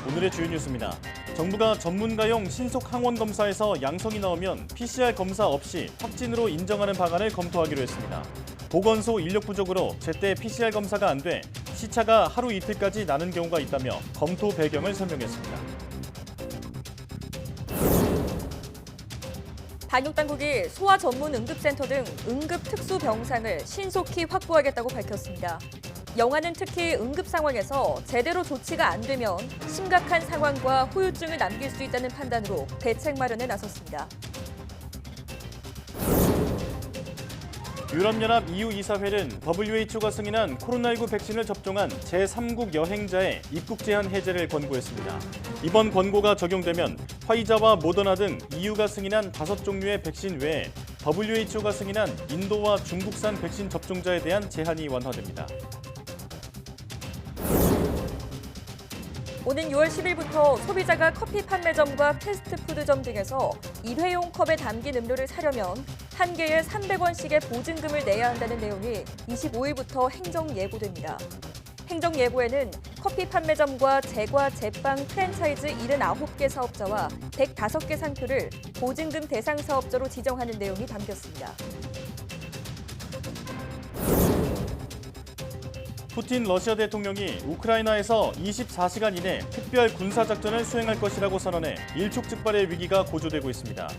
오늘의 주요 뉴스입니다. 정부가 전문가용 신속 항원 검사에서 양성이 나오면 PCR 검사 없이 확진으로 인정하는 방안을 검토하기로 했습니다. 보건소 인력 부족으로 제때 PCR 검사가 안 돼 시차가 하루 이틀까지 나는 경우가 있다며 검토 배경을 설명했습니다. 방역당국이 소아 전문 응급센터 등 응급 특수 병상을 신속히 확보하겠다고 밝혔습니다. 영아는 특히 응급 상황에서 제대로 조치가 안 되면 심각한 상황과 후유증을 남길 수 있다는 판단으로 대책 마련에 나섰습니다. 유럽연합 EU 이사회는 WHO가 승인한 코로나19 백신을 접종한 제3국 여행자의 입국 제한 해제를 권고했습니다. 이번 권고가 적용되면 화이자와 모더나 등 EU가 승인한 5종류의 백신 외에 WHO가 승인한 인도와 중국산 백신 접종자에 대한 제한이 완화됩니다. 오는 6월 10일부터 소비자가 커피 판매점과 패스트푸드점 등에서 일회용 컵에 담긴 음료를 사려면 한 개에 300원씩의 보증금을 내야 한다는 내용이 25일부터 행정 예고됩니다. 행정 예고에는 커피 판매점과 제과, 제빵, 프랜차이즈 79개 사업자와 105개 상표를 보증금 대상 사업자로 지정하는 내용이 담겼습니다. 푸틴 러시아 대통령이 우크라이나에서 24시간 이내 특별 군사작전을 수행할 것이라고 선언해 일촉즉발의 위기가 고조되고 있습니다.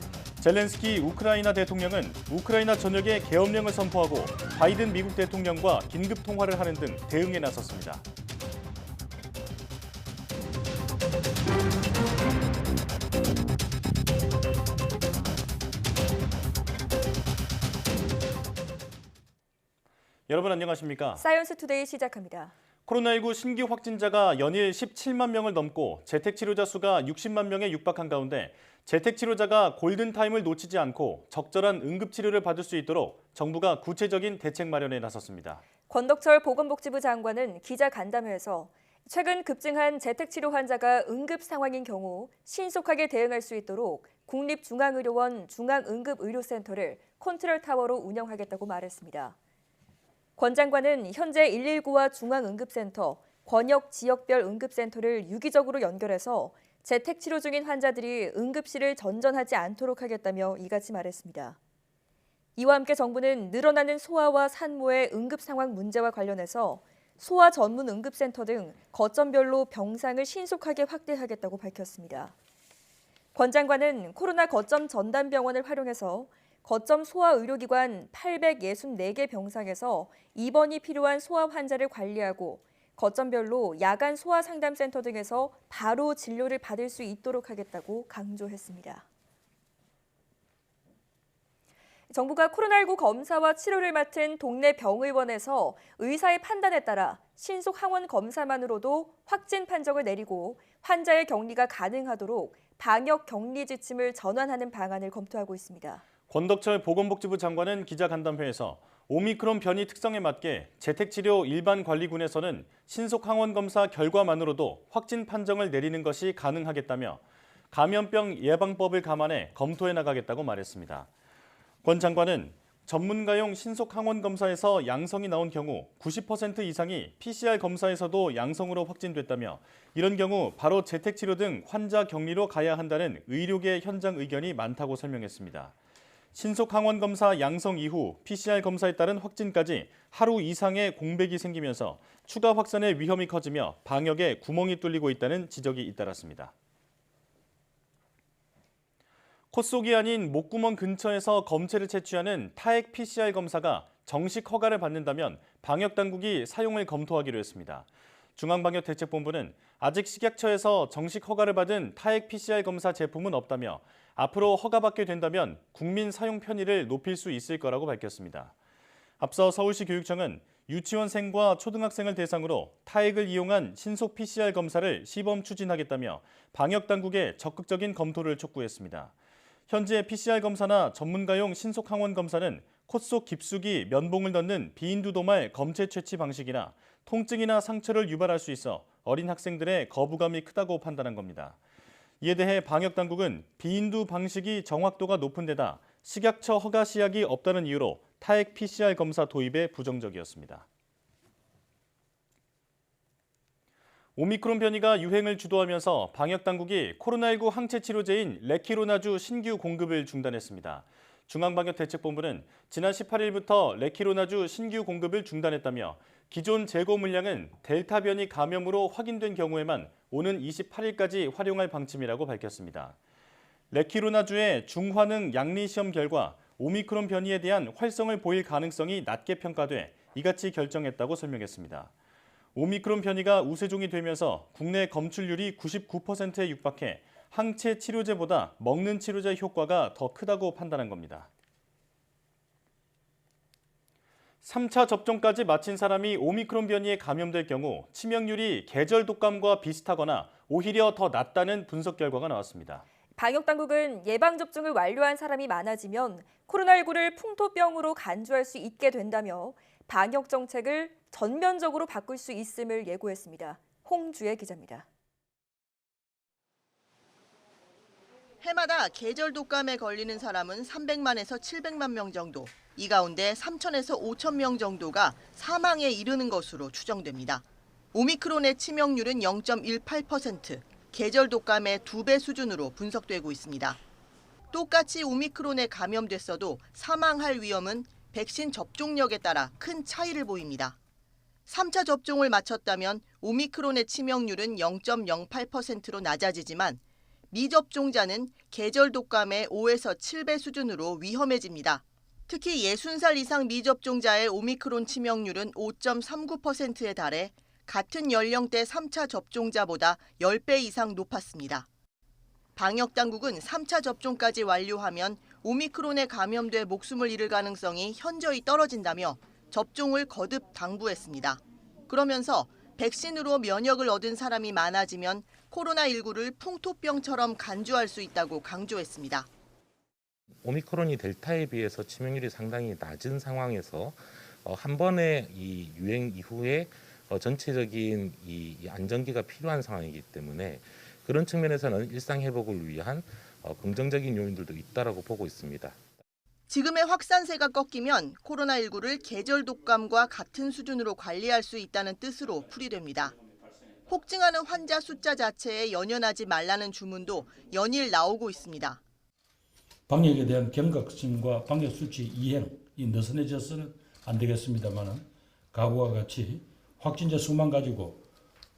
젤렌스키 우크라이나 대통령은 우크라이나 전역에 계엄령을 선포하고 바이든 미국 대통령과 긴급 통화를 하는 등 대응에 나섰습니다. 여러분 안녕하십니까? 사이언스 투데이 시작합니다. 코로나19 신규 확진자가 연일 17만 명을 넘고 재택치료자 수가 60만 명에 육박한 가운데 재택치료자가 골든타임을 놓치지 않고 적절한 응급치료를 받을 수 있도록 정부가 구체적인 대책 마련에 나섰습니다. 권덕철 보건복지부 장관은 기자간담회에서 최근 급증한 재택치료 환자가 응급 상황인 경우 신속하게 대응할 수 있도록 국립중앙의료원 중앙응급의료센터를 컨트롤타워로 운영하겠다고 말했습니다. 권 장관은 현재 119와 중앙응급센터, 권역 지역별 응급센터를 유기적으로 연결해서 재택치료 중인 환자들이 응급실을 전전하지 않도록 하겠다며 이같이 말했습니다. 이와 함께 정부는 늘어나는 소아와 산모의 응급 상황 문제와 관련해서 소아 전문 응급센터 등 거점별로 병상을 신속하게 확대하겠다고 밝혔습니다. 권 장관은 코로나 거점 전담병원을 활용해서 거점 소아의료기관 864개 병상에서 입원이 필요한 소아 환자를 관리하고 거점별로 야간 소아상담센터 등에서 바로 진료를 받을 수 있도록 하겠다고 강조했습니다. 정부가 코로나19 검사와 치료를 맡은 동네 병의원에서 의사의 판단에 따라 신속 항원 검사만으로도 확진 판정을 내리고 환자의 격리가 가능하도록 방역 격리 지침을 전환하는 방안을 검토하고 있습니다. 권덕철 보건복지부 장관은 기자간담회에서 오미크론 변이 특성에 맞게 재택치료 일반관리군에서는 신속항원검사 결과만으로도 확진 판정을 내리는 것이 가능하겠다며 감염병 예방법을 감안해 검토해 나가겠다고 말했습니다. 권 장관은 전문가용 신속항원검사에서 양성이 나온 경우 90% 이상이 PCR 검사에서도 양성으로 확진됐다며 이런 경우 바로 재택치료 등 환자 격리로 가야 한다는 의료계 현장 의견이 많다고 설명했습니다. 신속항원검사 양성 이후 PCR 검사에 따른 확진까지 하루 이상의 공백이 생기면서 추가 확산의 위험이 커지며 방역에 구멍이 뚫리고 있다는 지적이 잇따랐습니다. 콧속이 아닌 목구멍 근처에서 검체를 채취하는 타액 PCR 검사가 정식 허가를 받는다면 방역당국이 사용을 검토하기로 했습니다. 중앙방역대책본부는 아직 식약처에서 정식 허가를 받은 타액 PCR 검사 제품은 없다며 앞으로 허가받게 된다면 국민 사용 편의를 높일 수 있을 거라고 밝혔습니다. 앞서 서울시 교육청은 유치원생과 초등학생을 대상으로 타액을 이용한 신속 PCR 검사를 시범 추진하겠다며 방역당국의 적극적인 검토를 촉구했습니다. 현재 PCR 검사나 전문가용 신속항원 검사는 콧속 깊숙이 면봉을 넣는 비인두도말 검체 채취 방식이나 통증이나 상처를 유발할 수 있어 어린 학생들의 거부감이 크다고 판단한 겁니다. 이에 대해 방역당국은 비인두 방식이 정확도가 높은 데다 식약처 허가 시약이 없다는 이유로 타액 PCR 검사 도입에 부정적이었습니다. 오미크론 변이가 유행을 주도하면서 방역당국이 코로나19 항체 치료제인 레키로나주 신규 공급을 중단했습니다. 중앙방역대책본부는 지난 18일부터 레키로나주 신규 공급을 중단했다며 기존 재고 물량은 델타 변이 감염으로 확인된 경우에만 오는 28일까지 활용할 방침이라고 밝혔습니다. 레키로나주의 중환응 양리 시험 결과 오미크론 변이에 대한 활성을 보일 가능성이 낮게 평가돼 이같이 결정했다고 설명했습니다. 오미크론 변이가 우세종이 되면서 국내 검출률이 99%에 육박해 항체 치료제보다 먹는 치료제 효과가 더 크다고 판단한 겁니다. 3차 접종까지 마친 사람이 오미크론 변이에 감염될 경우 치명률이 계절 독감과 비슷하거나 오히려 더 낮다는 분석 결과가 나왔습니다. 방역당국은 예방접종을 완료한 사람이 많아지면 코로나19를 풍토병으로 간주할 수 있게 된다며 방역 정책을 전면적으로 바꿀 수 있음을 예고했습니다. 홍주혜 기자입니다. 해마다 계절 독감에 걸리는 사람은 300만에서 700만 명 정도, 이 가운데 3천에서 5천 명 정도가 사망에 이르는 것으로 추정됩니다. 오미크론의 치명률은 0.18%, 계절 독감의 2배 수준으로 분석되고 있습니다. 똑같이 오미크론에 감염됐어도 사망할 위험은 백신 접종력에 따라 큰 차이를 보입니다. 3차 접종을 마쳤다면 오미크론의 치명률은 0.08%로 낮아지지만 미접종자는 계절 독감의 5에서 7배 수준으로 위험해집니다. 특히 60살 이상 미접종자의 오미크론 치명률은 5.39%에 달해 같은 연령대 3차 접종자보다 10배 이상 높았습니다. 방역당국은 3차 접종까지 완료하면 오미크론에 감염돼 목숨을 잃을 가능성이 현저히 떨어진다며 접종을 거듭 당부했습니다. 그러면서 백신으로 면역을 얻은 사람이 많아지면 코로나19를 풍토병처럼 간주할 수 있다고 강조했습니다. 오미크론이 델타에 비해서 치명률이 상당히 낮은 상황에서 한 번의 이 유행 이후에 전체적인 이 안정기가 필요한 상황이기 때문에 그런 측면에서는 일상 회복을 위한 긍정적인 요인들도 있다라고 보고 있습니다. 지금의 확산세가 꺾이면 코로나19를 계절 독감과 같은 수준으로 관리할 수 있다는 뜻으로 풀이됩니다. 혹증하는 환자 숫자 자체에 연연하지 말라는 주문도 연일 나오고 있습니다. 방역에 대한 경각심과 방역 수치 이행이 느슨해져서는 안 되겠습니다만 과거와 같이 확진자 수만 가지고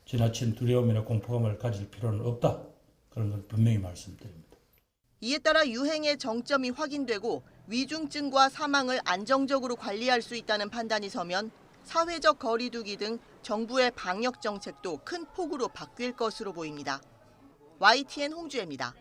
지나친 두려움이나 공포감을 가질 필요는 없다. 그런 걸 분명히 말씀드립니다. 이에 따라 유행의 정점이 확인되고 위중증과 사망을 안정적으로 관리할 수 있다는 판단이 서면 사회적 거리 두기 등 정부의 방역 정책도 큰 폭으로 바뀔 것으로 보입니다. YTN 홍주혜입니다.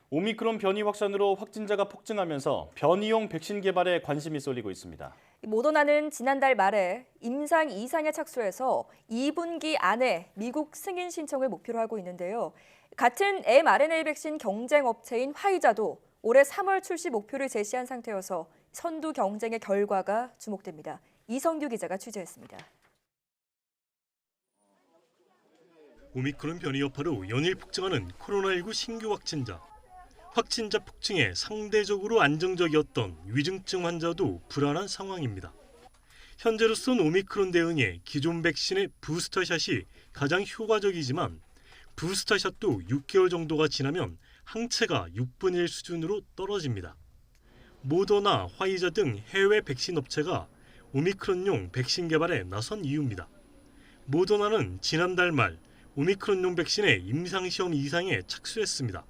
오미크론 변이 확산으로 확진자가 폭증하면서 변이용 백신 개발에 관심이 쏠리고 있습니다. 모더나는 지난달 말에 임상 2상에 착수해서 2분기 안에 미국 승인 신청을 목표로 하고 있는데요. 같은 mRNA 백신 경쟁 업체인 화이자도 올해 3월 출시 목표를 제시한 상태여서 선두 경쟁의 결과가 주목됩니다. 이성규 기자가 취재했습니다. 오미크론 변이 여파로 연일 폭증하는 코로나19 신규 확진자. 확진자 폭증에 상대적으로 안정적이었던 위중증 환자도 불안한 상황입니다. 현재로선 오미크론 대응에 기존 백신의 부스터샷이 가장 효과적이지만 부스터샷도 6개월 정도가 지나면 항체가 6분의 1 수준으로 떨어집니다. 모더나, 화이자 등 해외 백신 업체가 오미크론용 백신 개발에 나선 이유입니다. 모더나는 지난달 말 오미크론용 백신의 임상시험 2상에 착수했습니다.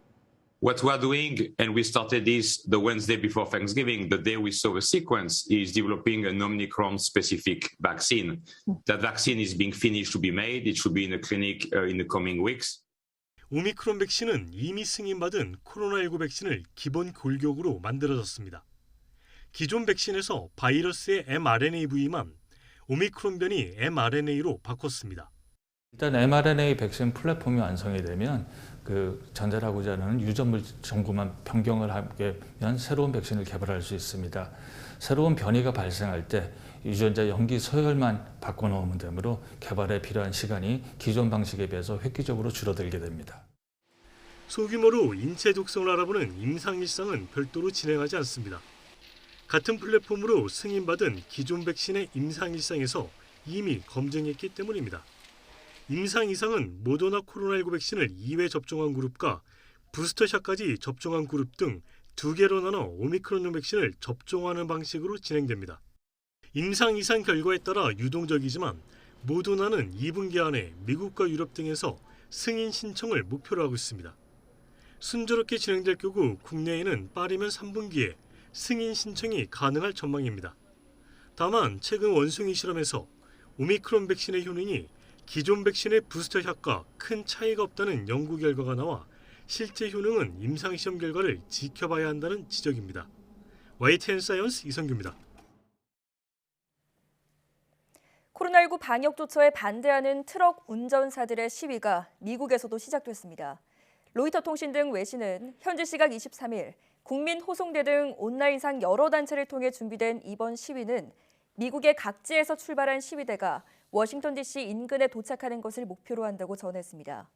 What we are doing, and we started this the Wednesday before Thanksgiving, the day we saw the sequence, is developing an Omicron-specific vaccine. That vaccine is being finished to be made. It should be in a clinic in the coming weeks. 오미크론 백신은 이미 승인받은 코로나19 백신을 기본 골격으로 만들어졌습니다. 기존 백신에서 바이러스의 mRNA 부위만 오미크론 변이 mRNA로 바꿨습니다. 일단 mRNA 백신 플랫폼이 완성이 되면 전달하고자 하는 유전물 정보만 변경을 하면 새로운 백신을 개발할 수 있습니다. 새로운 변이가 발생할 때 유전자 염기 서열만 바꿔놓으면 되므로 개발에 필요한 시간이 기존 방식에 비해서 획기적으로 줄어들게 됩니다. 소규모로 인체 독성을 알아보는 임상 일상은 별도로 진행하지 않습니다. 같은 플랫폼으로 승인받은 기존 백신의 임상 일상에서 이미 검증했기 때문입니다. 임상 이상은 모더나 코로나19 백신을 2회 접종한 그룹과 부스터샷까지 접종한 그룹 등 2개로 나눠 오미크론용 백신을 접종하는 방식으로 진행됩니다. 임상 이상 결과에 따라 유동적이지만 모더나는 2분기 안에 미국과 유럽 등에서 승인 신청을 목표로 하고 있습니다. 순조롭게 진행될 경우 국내에는 빠르면 3분기에 승인 신청이 가능할 전망입니다. 다만 최근 원숭이 실험에서 오미크론 백신의 효능이 기존 백신의 부스터샷과 큰 차이가 없다는 연구 결과가 나와 실제 효능은 임상시험 결과를 지켜봐야 한다는 지적입니다. YTN 사이언스 이성규입니다. 코로나19 방역 조처에 반대하는 트럭 운전사들의 시위가 미국에서도 시작됐습니다. 로이터 통신 등 외신은 현지 시각 23일 국민호송대 등 온라인상 여러 단체를 통해 준비된 이번 시위는 미국의 각지에서 출발한 시위대가 워싱턴 DC 인근에 도착하는 것을 목표로 한다고 전했습니다.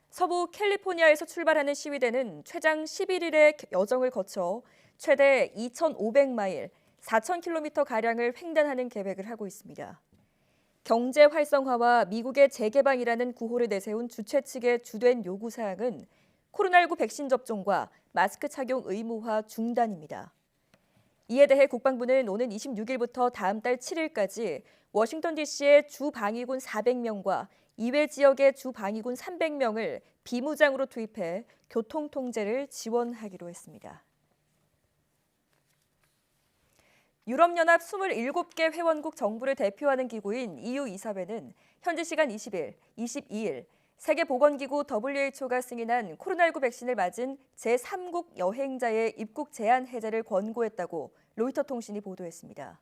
서부 캘리포니아에서 출발하는 시위대는 최장 11일의 여정을 거쳐 최대 2,500마일, 4,000km가량을 횡단하는 계획을 하고 있습니다. 경제 활성화와 미국의 재개방이라는 구호를 내세운 주최 측의 주된 요구사항은 코로나19 백신 접종과 마스크 착용 의무화 중단입니다. 이에 대해 국방부는 오는 26일부터 다음 달 7일까지 워싱턴 DC의 주 방위군 400명과 이외 지역의 주 방위군 300명을 비무장으로 투입해 교통 통제를 지원하기로 했습니다. 유럽연합 27개 회원국 정부를 대표하는 기구인 EU 이사회는 현지 시간 20일, 22일 세계보건기구 WHO가 승인한 코로나19 백신을 맞은 제3국 여행자의 입국 제한 해제를 권고했다고 로이터 통신이 보도했습니다.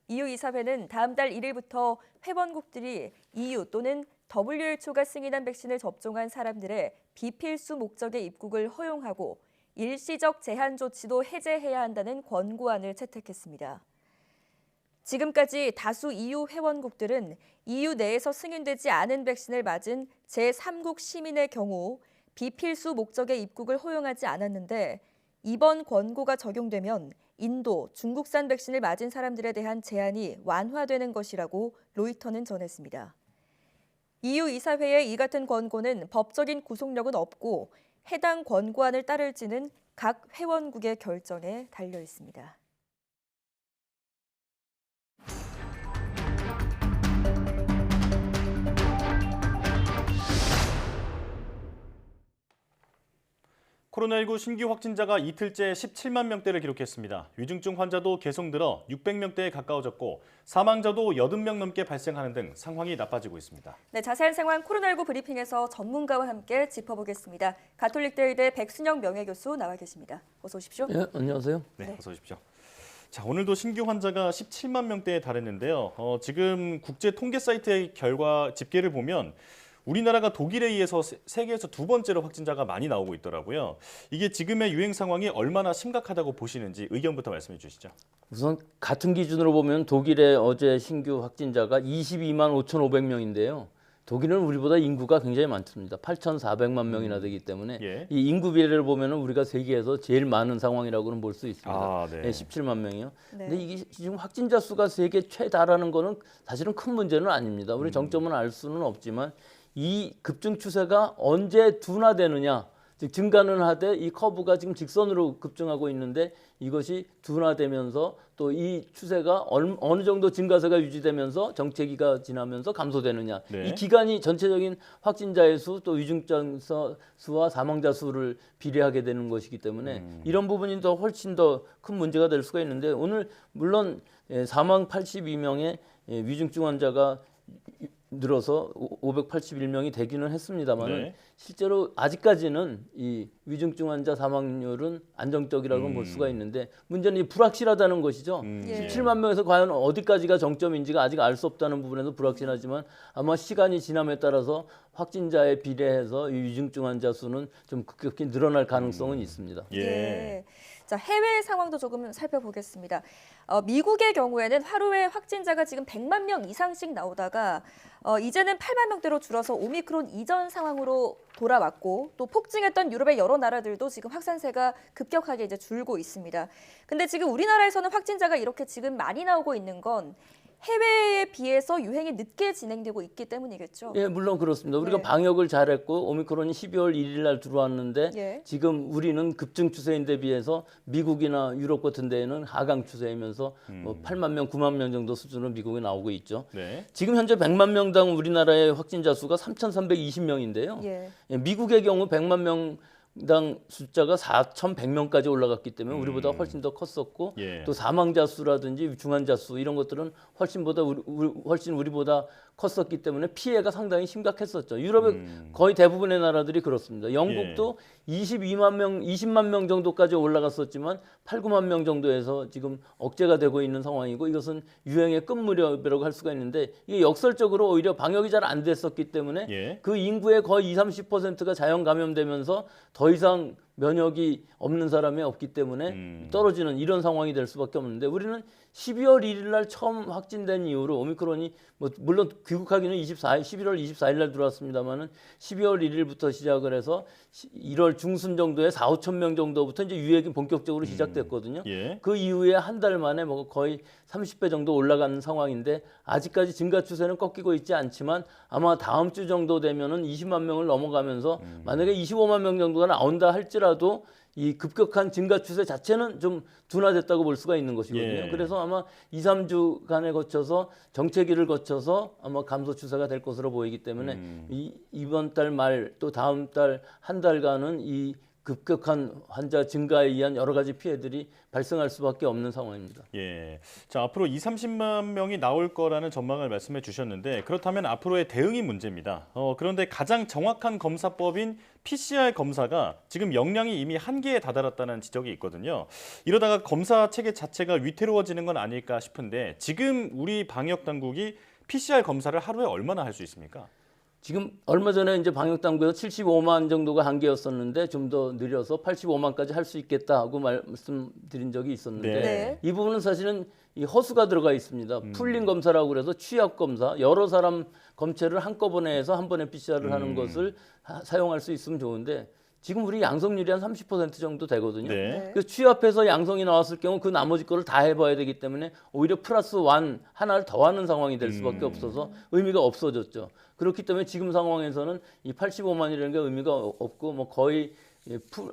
EU 이사회는 다음 달 1일부터 회원국들이 EU 또는 WHO가 승인한 백신을 접종한 사람들의 비필수 목적의 입국을 허용하고 일시적 제한 조치도 해제해야 한다는 권고안을 채택했습니다. 지금까지 다수 EU 회원국들은 EU 내에서 승인되지 않은 백신을 맞은 제3국 시민의 경우 비필수 목적의 입국을 허용하지 않았는데 이번 권고가 적용되면 인도, 중국산 백신을 맞은 사람들에 대한 제한이 완화되는 것이라고 로이터는 전했습니다. EU 이사회의 이 같은 권고는 법적인 구속력은 없고 해당 권고안을 따를지는 각 회원국의 결정에 달려 있습니다. 코로나19 신규 확진자가 이틀째 17만 명대를 기록했습니다. 위중증 환자도 계속 늘어 600명대에 가까워졌고 사망자도 80명 넘게 발생하는 등 상황이 나빠지고 있습니다. 네, 자세한 상황 코로나19 브리핑에서 전문가와 함께 짚어보겠습니다. 가톨릭대 의대 백순영 명예교수 나와 계십니다. 어서 오십시오. 네, 안녕하세요. 네, 어서 오십시오. 자, 오늘도 신규 환자가 17만 명대에 달했는데요. 지금 국제 통계 사이트의 결과 집계를 보면 우리나라가 독일에 의해서 세계에서 두 번째로 확진자가 많이 나오고 있더라고요. 이게 지금의 유행 상황이 얼마나 심각하다고 보시는지 의견부터 말씀해 주시죠. 우선 같은 기준으로 보면 독일의 어제 신규 확진자가 22만 5,500명인데요. 독일은 우리보다 인구가 굉장히 많습니다. 8,400만 명이나 되기 때문에 예. 이 인구 비례를 보면 우리가 세계에서 제일 많은 상황이라고는 볼 수 있습니다. 아, 네. 17만 명이요. 네. 근데 이게 지금 확진자 수가 세계 최다라는 거는 사실은 큰 문제는 아닙니다. 우리 정점은 알 수는 없지만 이 급증 추세가 언제 둔화되느냐, 즉 증가는 하되 이 커브가 지금 직선으로 급증하고 있는데 이것이 둔화되면서 또 이 추세가 어느 정도 증가세가 유지되면서 정체기가 지나면서 감소되느냐, 네. 이 기간이 전체적인 확진자의 수 또 위중증 수와 사망자 수를 비례하게 되는 것이기 때문에 이런 부분이 더 훨씬 더 큰 문제가 될 수가 있는데 오늘 물론 사망 82명의 위중증 환자가 늘어서 581명이 되기는 했습니다만 네. 실제로 아직까지는 이 위중증 환자 사망률은 안정적이라고 볼 수가 있는데 문제는 이 불확실하다는 것이죠. 예. 17만 명에서 과연 어디까지가 정점인지가 아직 알 수 없다는 부분에서 불확실하지만 아마 시간이 지남에 따라서 확진자에 비례해서 이 위중증 환자 수는 좀 급격히 늘어날 가능성은 있습니다. 예. 예. 자, 해외 상황도 조금 살펴보겠습니다. 미국의 경우에는 하루에 확진자가 지금 100만 명 이상씩 나오다가 이제는 8만 명대로 줄어서 오미크론 이전 상황으로 돌아왔고 또 폭증했던 유럽의 여러 나라들도 지금 확산세가 급격하게 이제 줄고 있습니다. 근데 지금 우리나라에서는 확진자가 이렇게 지금 많이 나오고 있는 건 해외에 비해서 유행이 늦게 진행되고 있기 때문이겠죠. 예, 물론 그렇습니다. 우리가 네. 방역을 잘했고 오미크론이 12월 1일 날 들어왔는데 예. 지금 우리는 급증 추세인데 비해서 미국이나 유럽 같은 데에는 하강 추세이면서 뭐 8만 명, 9만 명 정도 수준으로 미국에 나오고 있죠. 네. 지금 현재 100만 명당 우리나라의 확진자 수가 3,320명인데요. 예. 미국의 경우 100만 명당 숫자가 4,100명까지 올라갔기 때문에 우리보다 훨씬 더 컸었고 예. 또 사망자 수라든지 중환자 수 이런 것들은 훨씬 우리보다 컸었기 때문에 피해가 상당히 심각했었죠. 유럽의 거의 대부분의 나라들이 그렇습니다. 영국도 20만 명 정도까지 올라갔었지만 8, 9만 명 정도에서 지금 억제가 되고 있는 상황이고 이것은 유행의 끝무렵이라고 할 수가 있는데 이게 역설적으로 오히려 방역이 잘 안 됐었기 때문에 예. 그 인구의 거의 20~30%가 자연 감염되면서 더 이상 면역이 없는 사람이 없기 때문에 떨어지는 이런 상황이 될 수밖에 없는데 우리는 12월 1일 날 처음 확진된 이후로 오미크론이 뭐 물론 귀국하기는 11월 24일 날 들어왔습니다만은 12월 1일부터 시작을 해서 1월 중순 정도에 4, 5천 명 정도부터 이제 유행이 본격적으로 시작됐거든요. 예. 그 이후에 한 달 만에 뭐 거의 30배 정도 올라가는 상황인데 아직까지 증가 추세는 꺾이고 있지 않지만 아마 다음 주 정도 되면은 20만 명을 넘어가면서 만약에 25만 명 정도가 나온다 할지라도 이 급격한 증가 추세 자체는 좀 둔화됐다고 볼 수가 있는 것이거든요. 예. 그래서 아마 2, 3주간에 거쳐서 정체기를 거쳐서 아마 감소 추세가 될 것으로 보이기 때문에 이번 달 말 또 다음 달 한 달간은 이 급격한 환자 증가에 의한 여러 가지 피해들이 발생할 수밖에 없는 상황입니다. 예. 자, 앞으로 20~30만 명이 나올 거라는 전망을 말씀해 주셨는데 그렇다면 앞으로의 대응이 문제입니다. 그런데 가장 정확한 검사법인 PCR 검사가 지금 역량이 이미 한계에 다다랐다는 지적이 있거든요. 이러다가 검사 체계 자체가 위태로워지는 건 아닐까 싶은데 지금 우리 방역 당국이 PCR 검사를 하루에 얼마나 할 수 있습니까? 지금 얼마 전에 이제 방역 당국에서 75만 정도가 한계였었는데 좀 더 늘려서 85만까지 할 수 있겠다 하고 말씀드린 적이 있었는데 네. 이 부분은 사실은 이 허수가 들어가 있습니다. 풀링 검사라고 그래서 취합 검사, 여러 사람 검체를 한꺼번에 해서 한 번에 PCR을 하는 것을 사용할 수 있으면 좋은데 지금 우리 양성률이 한 30% 정도 되거든요. 네. 그 취합해서 양성이 나왔을 경우 그 나머지 거를 다 해봐야 되기 때문에 오히려 플러스 원 하나를 더하는 상황이 될 수밖에 없어서 의미가 없어졌죠. 그렇기 때문에 지금 상황에서는 이 85만이라는 게 의미가 없고 뭐 거의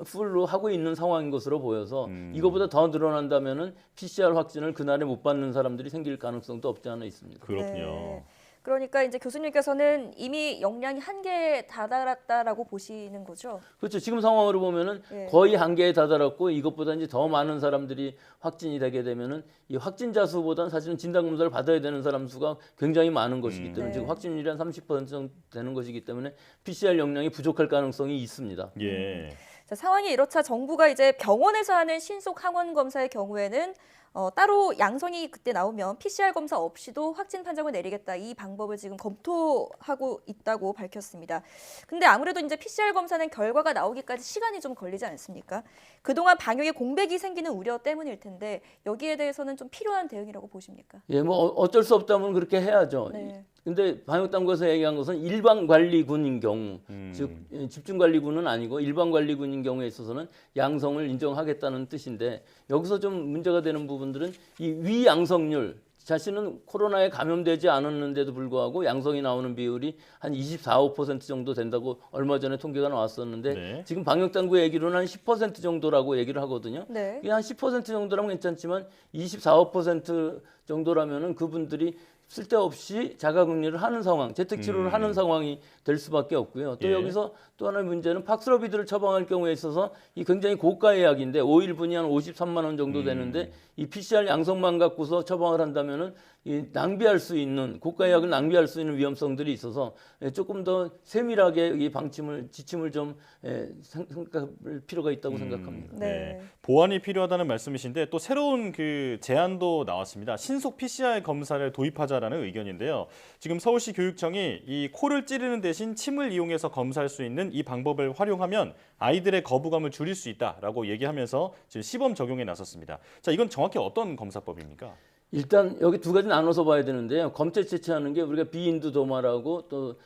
풀로 하고 있는 상황인 것으로 보여서 이거보다 더 늘어난다면은 PCR 확진을 그날에 못 받는 사람들이 생길 가능성도 없지 않아 있습니다. 그렇군요. 네. 그러니까 이제 교수님께서는 이미 역량이 한계에 다다랐다라고 보시는 거죠? 그렇죠. 지금 상황으로 보면은 예. 거의 한계에 다다랐고 이것보다 이제 더 많은 사람들이 확진이 되게 되면은 이 확진자 수보다는 사실은 진단 검사를 받아야 되는 사람 수가 굉장히 많은 것이기 때문에 네. 지금 확진율이 한 30% 정도 되는 것이기 때문에 PCR 역량이 부족할 가능성이 있습니다. 예. 자, 상황이 이렇자 정부가 이제 병원에서 하는 신속 항원 검사의 경우에는 따로 양성이 그때 나오면 PCR 검사 없이도 확진 판정을 내리겠다. 이 방법을 지금 검토하고 있다고 밝혔습니다. 근데 아무래도 이제 PCR 검사는 결과가 나오기까지 시간이 좀 걸리지 않습니까? 그동안 방역에 공백이 생기는 우려 때문일 텐데 여기에 대해서는 좀 필요한 대응이라고 보십니까? 예, 뭐 어쩔 수 없다면 그렇게 해야죠. 네. 근데 방역당국에서 얘기한 것은 일반관리군인 경우, 즉 집중관리군은 아니고 일반관리군인 경우에 있어서는 양성을 인정하겠다는 뜻인데 여기서 좀 문제가 되는 부분들은 이 위양성률, 자신은 코로나에 감염되지 않았는데도 불구하고 양성이 나오는 비율이 한 24, 5% 정도 된다고 얼마 전에 통계가 나왔었는데 네. 지금 방역당국 얘기로는 한 10% 정도라고 얘기를 하거든요. 네. 이게 한 10% 정도라면 괜찮지만 24, 5% 정도라면은 그분들이 쓸데없이 자가격리를 하는 상황, 재택치료를 하는 상황이 될 수밖에 없고요. 또 예. 여기서 또 하나의 문제는 팍스러비드를 처방할 경우에 있어서 이 굉장히 고가 예약인데 5일분이 한 53만 원 정도 되는데 이 PCR 양성만 갖고서 처방을 한다면은 이 낭비할 수 있는 고가 예약을 낭비할 수 있는 위험성들이 있어서 조금 더 세밀하게 이 지침을 좀 생각할 필요가 있다고 생각합니다. 네. 보완이 필요하다는 말씀이신데 또 새로운 그 제안도 나왔습니다. 신속 PCR 검사를 도입하자라는 의견인데요. 지금 서울시 교육청이 이 코를 찌르는 대신 침을 이용해서 검사할 수 있는 이 방법을 활용하면 아이들의 거부감을 줄일 수 있다라고 얘기하면서 지금 시범 적용에 나섰습니다. 자, 이건 정확히 어떤 검사법입니까? 일단 여기 두 가지 나눠서 봐야 되는데요. 검체 채취하는 게 우리가 비인두 도마라고 또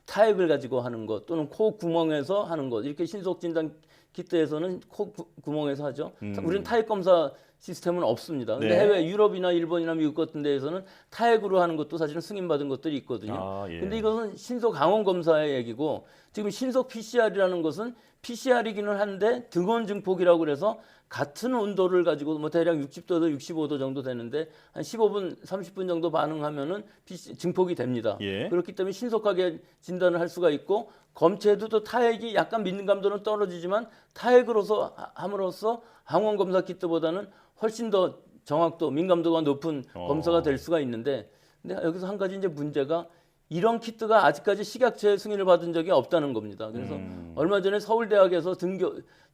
타액을 가지고 하는 것 또는 코 구멍에서 하는 것 이렇게 신속 진단 키트에서는 코 구멍에서 하죠. 우리는 타액 검사 시스템은 없습니다. 근데 네. 해외 유럽이나 일본이나 미국 같은 데에서는 타액으로 하는 것도 사실은 승인받은 것들이 있거든요. 아, 예. 근데 이것은 신속 항원 검사의 얘기고 지금 신속 PCR이라는 것은 PCR이기는 한데 등원 증폭이라고 그래서 같은 온도를 가지고 뭐 대략 60도에서 65도 정도 되는데 한 15분, 30분 정도 반응하면은 증폭이 됩니다. 예. 그렇기 때문에 신속하게 진단을 할 수가 있고 검체도 또 타액이 약간 민감도는 떨어지지만 타액으로서 함으로써 항원 검사 키트보다는 훨씬 더 정확도, 민감도가 높은 검사가 될 수가 있는데 근데 여기서 한 가지 이제 문제가 이런 키트가 아직까지 식약처의 승인을 받은 적이 없다는 겁니다. 그래서 얼마 전에 서울대학에서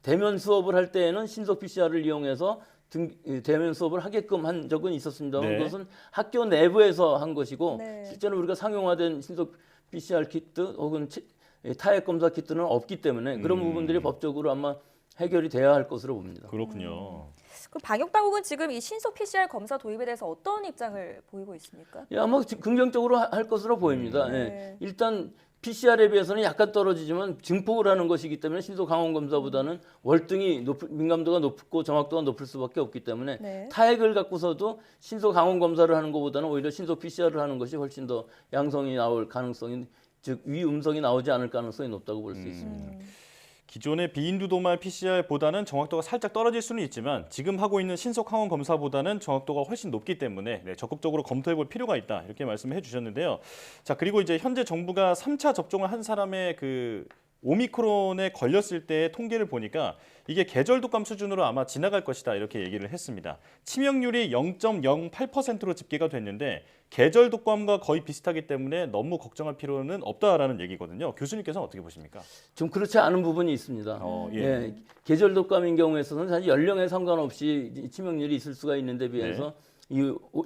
대면 수업을 할 때에는 신속 PCR을 이용해서 대면 수업을 하게끔 한 적은 있었습니다. 네. 그것은 학교 내부에서 한 것이고 네. 실제로 우리가 상용화된 신속 PCR 키트 혹은 타액 검사 키트는 없기 때문에 그런 부분들이 법적으로 아마 해결이 돼야 할 것으로 봅니다. 그렇군요. 그럼 방역 당국은 지금 이 신속 PCR 검사 도입에 대해서 어떤 입장을 보이고 있습니까? 예, 아마 긍정적으로 할 것으로 보입니다. 네. 예. 일단 PCR에 비해서는 약간 떨어지지만 증폭을 하는 것이기 때문에 신속 항원 검사보다는 월등히 민감도가 높고 정확도가 높을 수밖에 없기 때문에 네. 타액을 갖고서도 신속 항원 검사를 하는 것보다는 오히려 신속 PCR을 하는 것이 훨씬 더 양성이 나올 가능성이 즉 위음성이 나오지 않을 가능성이 높다고 볼 수 있습니다. 기존의 비인두도말 PCR보다는 정확도가 살짝 떨어질 수는 있지만 지금 하고 있는 신속 항원 검사보다는 정확도가 훨씬 높기 때문에 적극적으로 검토해 볼 필요가 있다 이렇게 말씀해 주셨는데요. 자, 그리고 이제 현재 정부가 3차 접종을 한 사람의 그 오미크론에 걸렸을 때의 통계를 보니까 이게 계절 독감 수준으로 아마 지나갈 것이다 이렇게 얘기를 했습니다. 치명률이 0.08%로 집계가 됐는데 계절 독감과 거의 비슷하기 때문에 너무 걱정할 필요는 없다라는 얘기거든요. 교수님께서는 어떻게 보십니까? 좀 그렇지 않은 부분이 있습니다. 예. 예, 계절 독감인 경우에서는 사실 연령에 상관없이 치명률이 있을 수가 있는데 비해서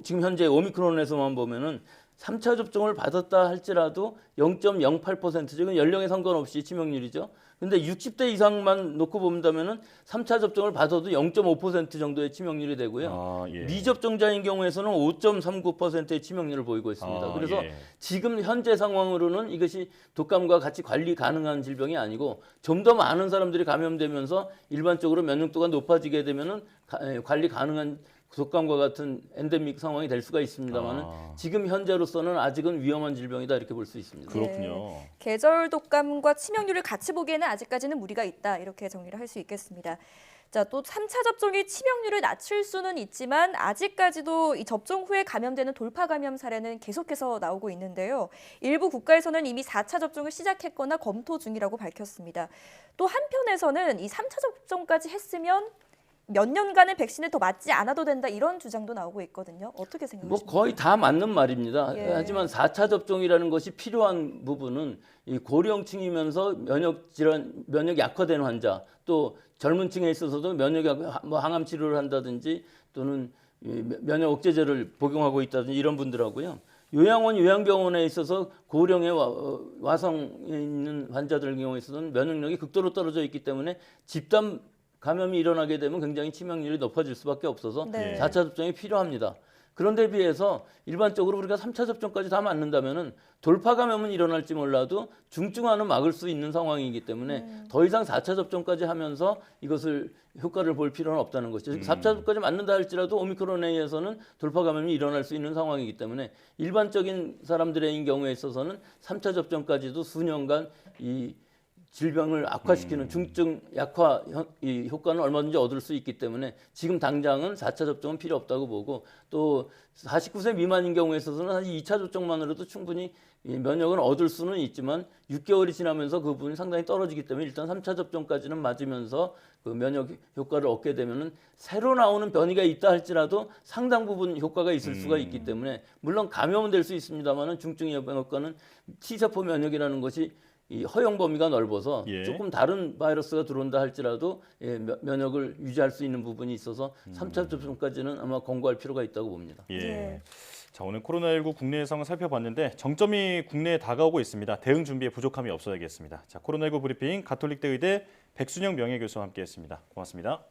지금 현재 오미크론에서만 보면은 3차 접종을 받았다 할지라도 0.08% 지금 연령에 상관없이 치명률이죠. 근데 60대 이상만 놓고 본다면은 3차 접종을 받아도 0.5% 정도의 치명률이 되고요. 아, 예. 미접종자인 경우에서는 5.39%의 치명률을 보이고 있습니다. 아, 그래서 예. 지금 현재 상황으로는 이것이 독감과 같이 관리 가능한 질병이 아니고 좀 더 많은 사람들이 감염되면서 일반적으로 면역도가 높아지게 되면은 관리 가능한 독감과 같은 엔데믹 상황이 될 수가 있습니다만은 지금 현재로서는 아직은 위험한 질병이다 이렇게 볼 수 있습니다. 그렇군요. 계절 독감과 치명률을 같이 보기에는 아직까지는 무리가 있다 이렇게 정리를 할 수 있겠습니다. 자, 또 3차 접종이 치명률을 낮출 수는 있지만 아직까지도 이 접종 후에 감염되는 돌파 감염 사례는 계속해서 나오고 있는데요. 일부 국가에서는 이미 4차 접종을 시작했거나 검토 중이라고 밝혔습니다. 또 한편에서는 이 3차 접종까지 했으면 몇 년간의 백신을 더 맞지 않아도 된다 이런 주장도 나오고 있거든요. 어떻게 생각하십니까? 뭐 거의 다 맞는 말입니다. 예. 하지만 4차 접종이라는 것이 필요한 부분은 이 고령층이면서 면역 약화된 환자 또 젊은 층에 있어서도 항암 치료를 한다든지 또는 면역 억제제를 복용하고 있다든지 이런 분들하고요. 요양병원에 있어서 고령의 와성에 있는 환자들 경우에 있어서는 면역력이 극도로 떨어져 있기 때문에 집단 감염이 일어나게 되면 굉장히 치명률이 높아질 수밖에 없어서 네. 4차 접종이 필요합니다. 그런데 비해서 일반적으로 우리가 3차 접종까지 다 맞는다면은 돌파 감염은 일어날지 몰라도 중증화는 막을 수 있는 상황이기 때문에 더 이상 4차 접종까지 하면서 이것을 효과를 볼 필요는 없다는 것이죠. 4차 접종까지 맞는다 할지라도 오미크론에 의해서는 돌파 감염이 일어날 수 있는 상황이기 때문에 일반적인 사람들의 경우에 있어서는 3차 접종까지도 수년간 이 질병을 악화시키는 중증 약화 이 효과는 얼마든지 얻을 수 있기 때문에 지금 당장은 4차 접종은 필요 없다고 보고 또 49세 미만인 경우에 있어서는 사실 2차 접종만으로도 충분히 면역은 얻을 수는 있지만 6개월이 지나면서 그 부분이 상당히 떨어지기 때문에 일단 3차 접종까지는 맞으면서 그 면역 효과를 얻게 되면은 새로 나오는 변이가 있다 할지라도 상당 부분 효과가 있을 수가 있기 때문에 물론 감염은 될 수 있습니다만은 중증 예방 효과는 T세포 면역이라는 것이 이 허용 범위가 넓어서 조금 다른 바이러스가 들어온다 할지라도 면역을 유지할 수 있는 부분이 있어서 3차 접종까지는 아마 권고할 필요가 있다고 봅니다. 예. 자, 오늘 코로나19 국내 상황 살펴봤는데 정점이 국내에 다가오고 있습니다. 대응 준비에 부족함이 없어야겠습니다. 자, 코로나19 브리핑 가톨릭대 의대 백순영 명예교수와 함께했습니다. 고맙습니다.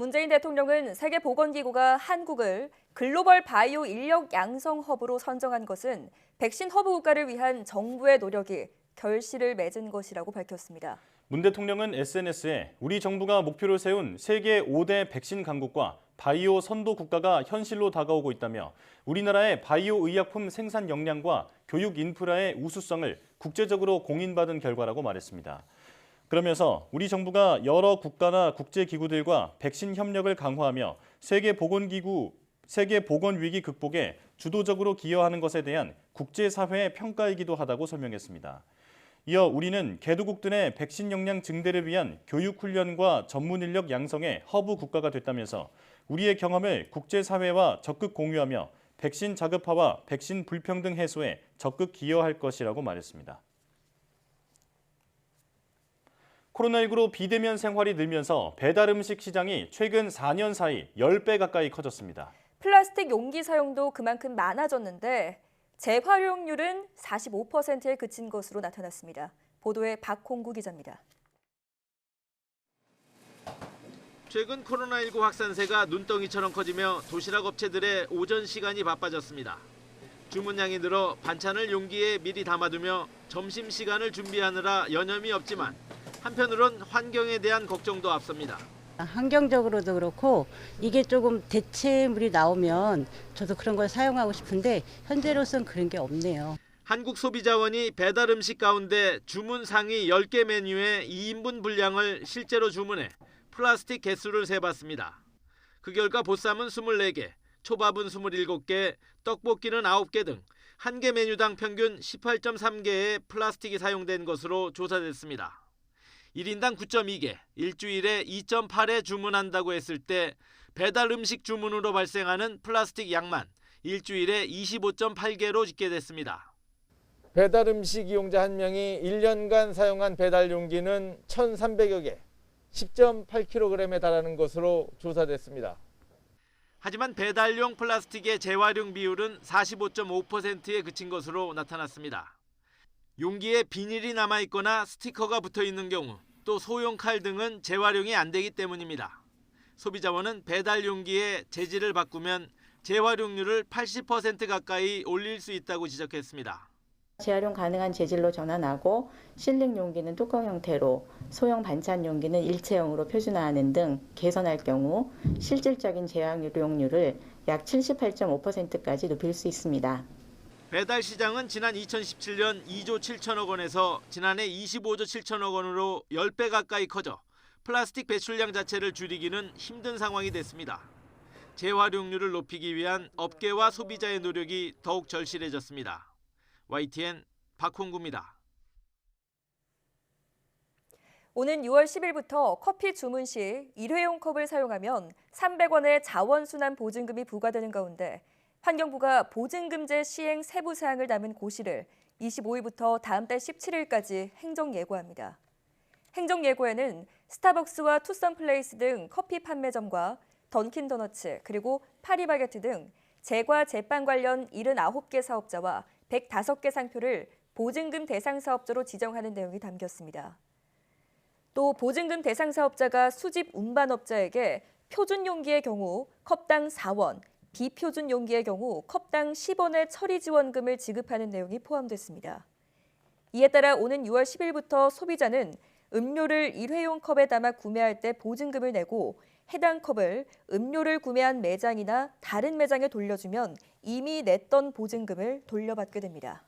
문재인 대통령은 세계보건기구가 한국을 글로벌 바이오 인력 양성 허브로 선정한 것은 백신 허브 국가를 위한 정부의 노력이 결실을 맺은 것이라고 밝혔습니다. 문 대통령은 SNS에 우리 정부가 목표로 세운 세계 5대 백신 강국과 바이오 선도 국가가 현실로 다가오고 있다며 우리나라의 바이오 의약품 생산 역량과 교육 인프라의 우수성을 국제적으로 공인받은 결과라고 말했습니다. 그러면서 우리 정부가 여러 국가나 국제기구들과 백신 협력을 강화하며 세계보건위기 극복에 주도적으로 기여하는 것에 대한 국제사회의 평가이기도 하다고 설명했습니다. 이어 우리는 개도국들의 백신 역량 증대를 위한 교육 훈련과 전문 인력 양성의 허브 국가가 됐다면서 우리의 경험을 국제사회와 적극 공유하며 백신 자급화와 백신 불평등 해소에 적극 기여할 것이라고 말했습니다. 코로나19로 비대면 생활이 늘면서 배달 음식 시장이 최근 4년 사이 10배 가까이 커졌습니다. 플라스틱 용기 사용도 그만큼 많아졌는데 재활용률은 45%에 그친 것으로 나타났습니다. 보도에 박홍구 기자입니다. 최근 코로나19 확산세가 눈덩이처럼 커지며 도시락 업체들의 오전 시간이 바빠졌습니다. 주문량이 늘어 반찬을 용기에 미리 담아두며 점심시간을 준비하느라 여념이 없지만 한편으론 환경에 대한 걱정도 앞섭니다. 환경적으로도 그렇고 이게 조금 대체물이 나오면 저도 그런 걸 사용하고 싶은데 현재로서는 그런 게 없네요. 한국소비자원이 배달 음식 가운데 주문 상위 10개 메뉴의 2인분 분량을 실제로 주문해 플라스틱 개수를 세봤습니다. 그 결과 보쌈은 24개, 초밥은 27개, 떡볶이는 9개 등 한 개 메뉴당 평균 18.3개의 플라스틱이 사용된 것으로 조사됐습니다. 1인당 9.2개, 일주일에 2.8회 주문한다고 했을 때 배달 음식 주문으로 발생하는 플라스틱 양만 일주일에 25.8개로 집계됐습니다. 배달 음식 이용자 한 명이 1년간 사용한 배달 용기는 1,300여 개, 10.8kg에 달하는 것으로 조사됐습니다. 하지만 배달용 플라스틱의 재활용 비율은 45.5%에 그친 것으로 나타났습니다. 용기에 비닐이 남아있거나 스티커가 붙어있는 경우 또 소형 칼 등은 재활용이 안 되기 때문입니다. 소비자원은 배달 용기의 재질을 바꾸면 재활용률을 80% 가까이 올릴 수 있다고 지적했습니다. 재활용 가능한 재질로 전환하고 실링 용기는 뚜껑 형태로, 소형 반찬 용기는 일체형으로 표준화하는 등 개선할 경우 실질적인 재활용률을 약 78.5%까지 높일 수 있습니다. 배달 시장은 지난 2017년 2조 7천억 원에서 지난해 25조 7천억 원으로 10배 가까이 커져 플라스틱 배출량 자체를 줄이기는 힘든 상황이 됐습니다. 재활용률을 높이기 위한 업계와 소비자의 노력이 더욱 절실해졌습니다. YTN 박홍구입니다. 오는 6월 10일부터 커피 주문 시 일회용 컵을 사용하면 300원의 자원순환 보증금이 부과되는 가운데 환경부가 보증금제 시행 세부 사항을 담은 고시를 25일부터 다음 달 17일까지 행정예고합니다. 행정예고에는 스타벅스와 투썸플레이스 등 커피 판매점과 던킨도너츠 그리고 파리바게트 등 제과 제빵 관련 79개 사업자와 105개 상표를 보증금 대상 사업자로 지정하는 내용이 담겼습니다. 또 보증금 대상 사업자가 수집 운반업자에게 표준 용기의 경우 컵당 4원, 비표준 용기의 경우 컵당 10원의 처리 지원금을 지급하는 내용이 포함됐습니다. 이에 따라 오는 6월 10일부터 소비자는 음료를 일회용 컵에 담아 구매할 때 보증금을 내고 해당 컵을 음료를 구매한 매장이나 다른 매장에 돌려주면 이미 냈던 보증금을 돌려받게 됩니다.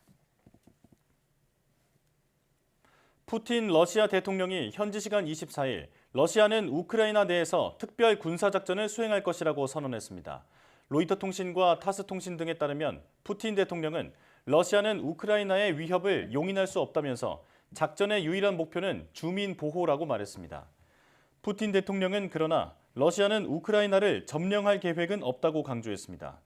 푸틴 러시아 대통령이 현지 시간 24일 러시아는 우크라이나 내에서 특별 군사작전을 수행할 것이라고 선언했습니다. 로이터 통신과 타스 통신 등에 따르면 푸틴 대통령은 러시아는 우크라이나의 위협을 용인할 수 없다면서 작전의 유일한 목표는 주민 보호라고 말했습니다. 푸틴 대통령은 그러나 러시아는 우크라이나를 점령할 계획은 없다고 강조했습니다.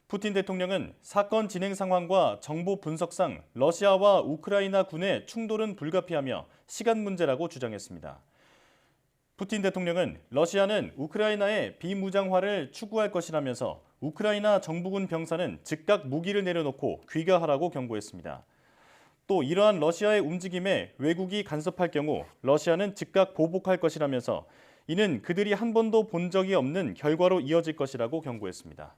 푸틴 대통령은 사건 진행 상황과 정보 분석상 러시아와 우크라이나 군의 충돌은 불가피하며 시간 문제라고 주장했습니다. 푸틴 대통령은 러시아는 우크라이나의 비무장화를 추구할 것이라면서 우크라이나 정부군 병사는 즉각 무기를 내려놓고 귀가하라고 경고했습니다. 또 이러한 러시아의 움직임에 외국이 간섭할 경우 러시아는 즉각 보복할 것이라면서 이는 그들이 한 번도 본 적이 없는 결과로 이어질 것이라고 경고했습니다.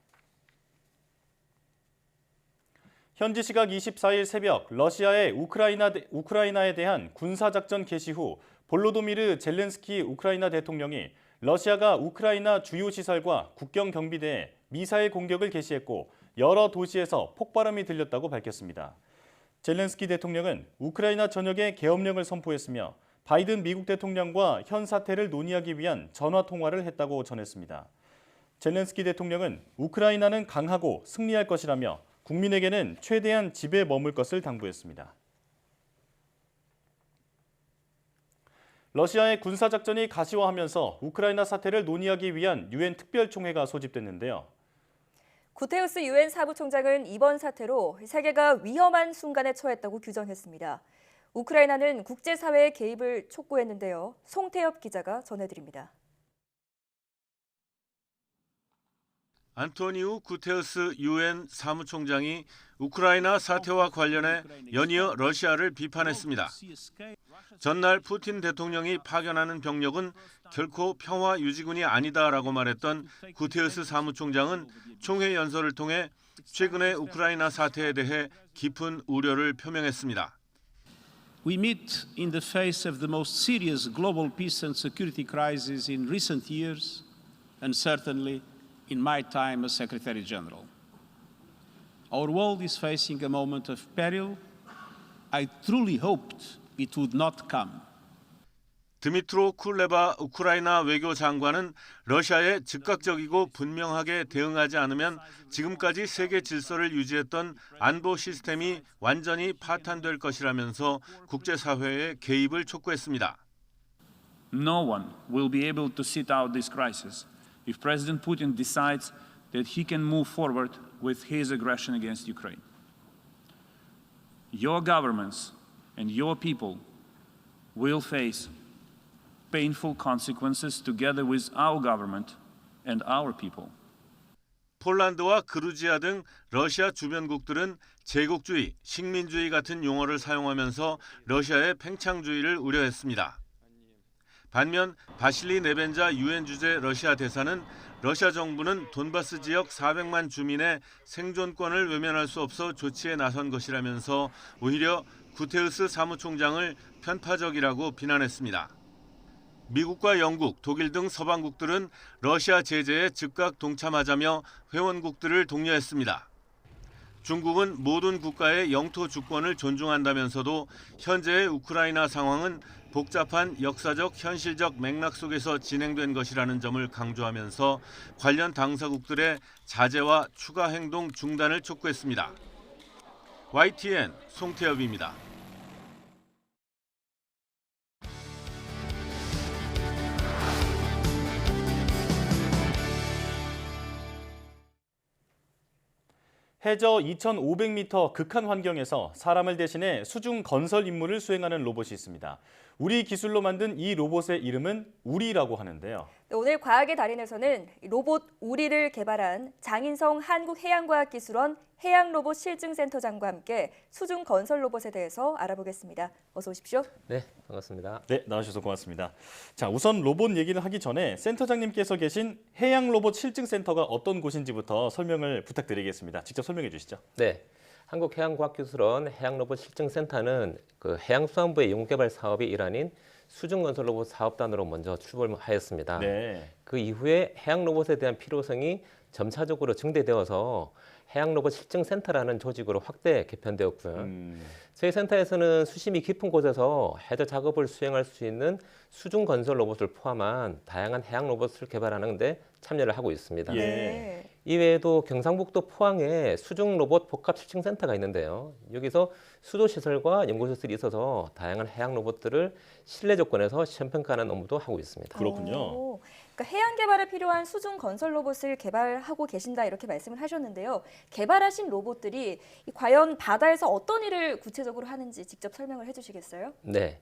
현지 시각 24일 새벽 러시아의 우크라이나에 대한 군사작전 개시 후 볼로도미르 젤렌스키 우크라이나 대통령이 러시아가 우크라이나 주요 시설과 국경 경비대에 미사일 공격을 개시했고 여러 도시에서 폭발음이 들렸다고 밝혔습니다. 젤렌스키 대통령은 우크라이나 전역에 계엄령을 선포했으며 바이든 미국 대통령과 현 사태를 논의하기 위한 전화 통화를 했다고 전했습니다. 젤렌스키 대통령은 우크라이나는 강하고 승리할 것이라며 국민에게는 최대한 집에 머물 것을 당부했습니다. 러시아의 군사작전이 가시화하면서 우크라이나 사태를 논의하기 위한 유엔 특별총회가 소집됐는데요. 구테우스 유엔 사무총장은 이번 사태로 세계가 위험한 순간에 처했다고 규정했습니다. 우크라이나는 국제사회의 개입을 촉구했는데요. 송태엽 기자가 전해드립니다. 안토니우 구테우스 유엔 사무총장이 우크라이나 사태와 관련해 연이어 러시아를 비판했습니다. 전날 푸틴 대통령이 파견하는 병력은 결코 평화 유지군이 아니다라고 말했던 구테우스 사무총장은 총회 연설을 통해 최근의 우크라이나 사태에 대해 깊은 우려를 표명했습니다. We meet in the face of the most serious global peace and security crisis in recent years, and certainly in my time as Secretary General. Our world is facing a moment of peril. I truly hoped it would not come. 드미트로 쿨레바 우크라이나 외교장관은 러시아에 즉각적이고 분명하게 대응하지 않으면 지금까지 세계 질서를 유지했던 안보 시스템이 완전히 파탄될 것이라면서 국제사회의 개입을 촉구했습니다. No one will be able to sit out this crisis if President Putin decides that he can move forward with his aggression against Ukraine. Your governments and your people will face painful consequences together with our government and our people. 폴란드와 그루지아 등 러시아 주변국들은 제국주의, 식민주의 같은 용어를 사용하면서 러시아의 팽창주의를 우려했습니다. 반면 바실리 네벤자 유엔 주재 러시아 대사는 러시아 정부는 돈바스 지역 400만 주민의 생존권을 외면할 수 없어 조치에 나선 것이라면서 오히려 구테우스 사무총장을 편파적이라고 비난했습니다. 미국과 영국, 독일 등 서방국들은 러시아 제재에 즉각 동참하자며 회원국들을 독려했습니다. 중국은 모든 국가의 영토 주권을 존중한다면서도 현재의 우크라이나 상황은 복잡한 역사적, 현실적 맥락 속에서 진행된 것이라는 점을 강조하면서 관련 당사국들의 자제와 추가 행동 중단을 촉구했습니다. YTN 송태엽입니다. 해저 2,500m 극한 환경에서 사람을 대신해 수중 건설 임무를 수행하는 로봇이 있습니다. 우리 기술로 만든 이 로봇의 이름은 우리라고 하는데요. 오늘 과학의 달인에서는 로봇 우리를 개발한 장인성 한국해양과학기술원 해양로봇 실증센터장과 함께 수중 건설 로봇에 대해서 알아보겠습니다. 어서 오십시오. 네, 반갑습니다. 네, 나와주셔서 고맙습니다. 자, 우선 로봇 얘기를 하기 전에 센터장님께서 계신 해양로봇 실증센터가 어떤 곳인지부터 설명을 부탁드리겠습니다. 직접 설명해 주시죠. 네, 한국해양과학기술원 해양로봇 실증센터는 그 해양수산부의 연구개발 사업의 일환인 수중건설로봇 사업단으로 먼저 출범하였습니다. 네. 그 이후에 해양로봇에 대한 필요성이 점차적으로 증대되어서 해양로봇 실증센터라는 조직으로 확대 개편되었고요. 저희 센터에서는 수심이 깊은 곳에서 해저 작업을 수행할 수 있는 수중 건설 로봇을 포함한 다양한 해양 로봇을 개발하는 데 참여를 하고 있습니다. 네. 이외에도 경상북도 포항에 수중 로봇 복합 실증센터가 있는데요. 여기서 수도 시설과 연구시설이 있어서 다양한 해양 로봇들을 실내 조건에서 시험 평가하는 업무도 하고 있습니다. 그렇군요. 그러니까 해양 개발에 필요한 수중 건설 로봇을 개발하고 계신다 이렇게 말씀을 하셨는데요. 개발하신 로봇들이 과연 바다에서 어떤 일을 구체적으로 하는지 직접 설명을 해주시겠어요? 네,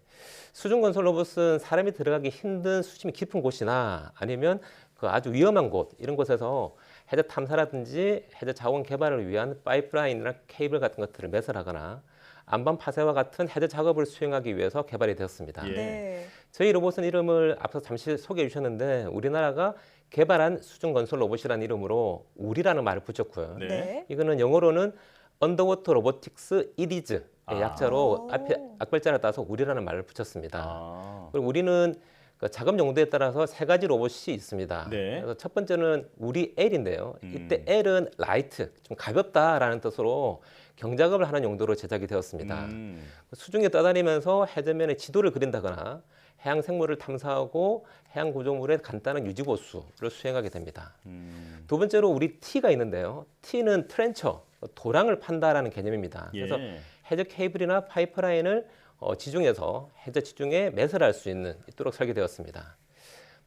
수중 건설 로봇은 사람이 들어가기 힘든 수심이 깊은 곳이나 아니면 그 아주 위험한 곳 이런 곳에서 해저 탐사라든지 해저 자원 개발을 위한 파이프라인이나 케이블 같은 것들을 매설하거나 안반 파쇄와 같은 해저 작업을 수행하기 위해서 개발이 되었습니다. 예. 네. 저희 로봇은 이름을 앞서 잠시 소개해 주셨는데 우리나라가 개발한 수중 건설 로봇이라는 이름으로 우리라는 말을 붙였고요. 네. 이거는 영어로는 언더워터 로보틱스 이디즈 약자로 앞에 악별자를 따서 우리라는 말을 붙였습니다. 그리고 우리는 그 작업 용도에 따라서 3가지 로봇이 있습니다. 네. 그래서 첫 번째는 우리 L인데요. 이때 L은 라이트, 좀 가볍다라는 뜻으로 경작업을 하는 용도로 제작이 되었습니다. 수중에 떠다니면서 해저면에 지도를 그린다거나 해양 생물을 탐사하고 해양 구조물의 간단한 유지 보수를 수행하게 됩니다. 두 번째로 우리 T가 있는데요. T는 트렌처, 도랑을 판다라는 개념입니다. 그래서 해저 케이블이나 파이프라인을 지중해에서 해저 지중해에 매설할 수 있도록 설계되었습니다.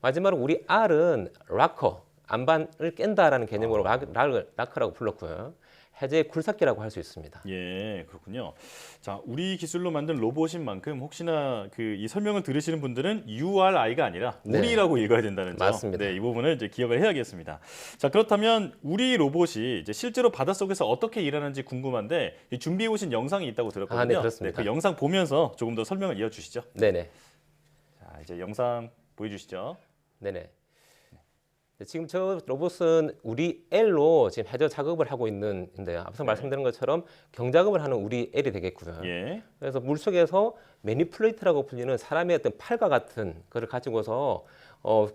마지막으로 우리 R은 락커, 안반을 깬다라는 개념으로 락커라고 불렀고요. 해저의 굴삭기라고 할 수 있습니다. 예, 그렇군요. 자, 우리 기술로 만든 로봇인 만큼 혹시나 이 설명을 들으시는 분들은 URI가 아니라 네. 우리라고 읽어야 된다는 점. 맞습니다. 네, 이 부분을 이제 기억을 해야겠습니다. 자, 그렇다면 우리 로봇이 이제 실제로 바닷속에서 어떻게 일하는지 궁금한데 준비해 오신 영상이 있다고 들었거든요. 네, 그렇습니다. 그 영상 보면서 조금 더 설명을 이어주시죠. 네네. 자, 이제 영상 보여주시죠. 네네. 지금 저 로봇은 우리 L로 지금 해저 작업을 하고 있는데요. 앞서 말씀드린 것처럼 경작업을 하는 우리 L이 되겠고요. 예. 그래서 물속에서 매니플레이트라고 불리는 사람의 어떤 팔과 같은 것을 가지고서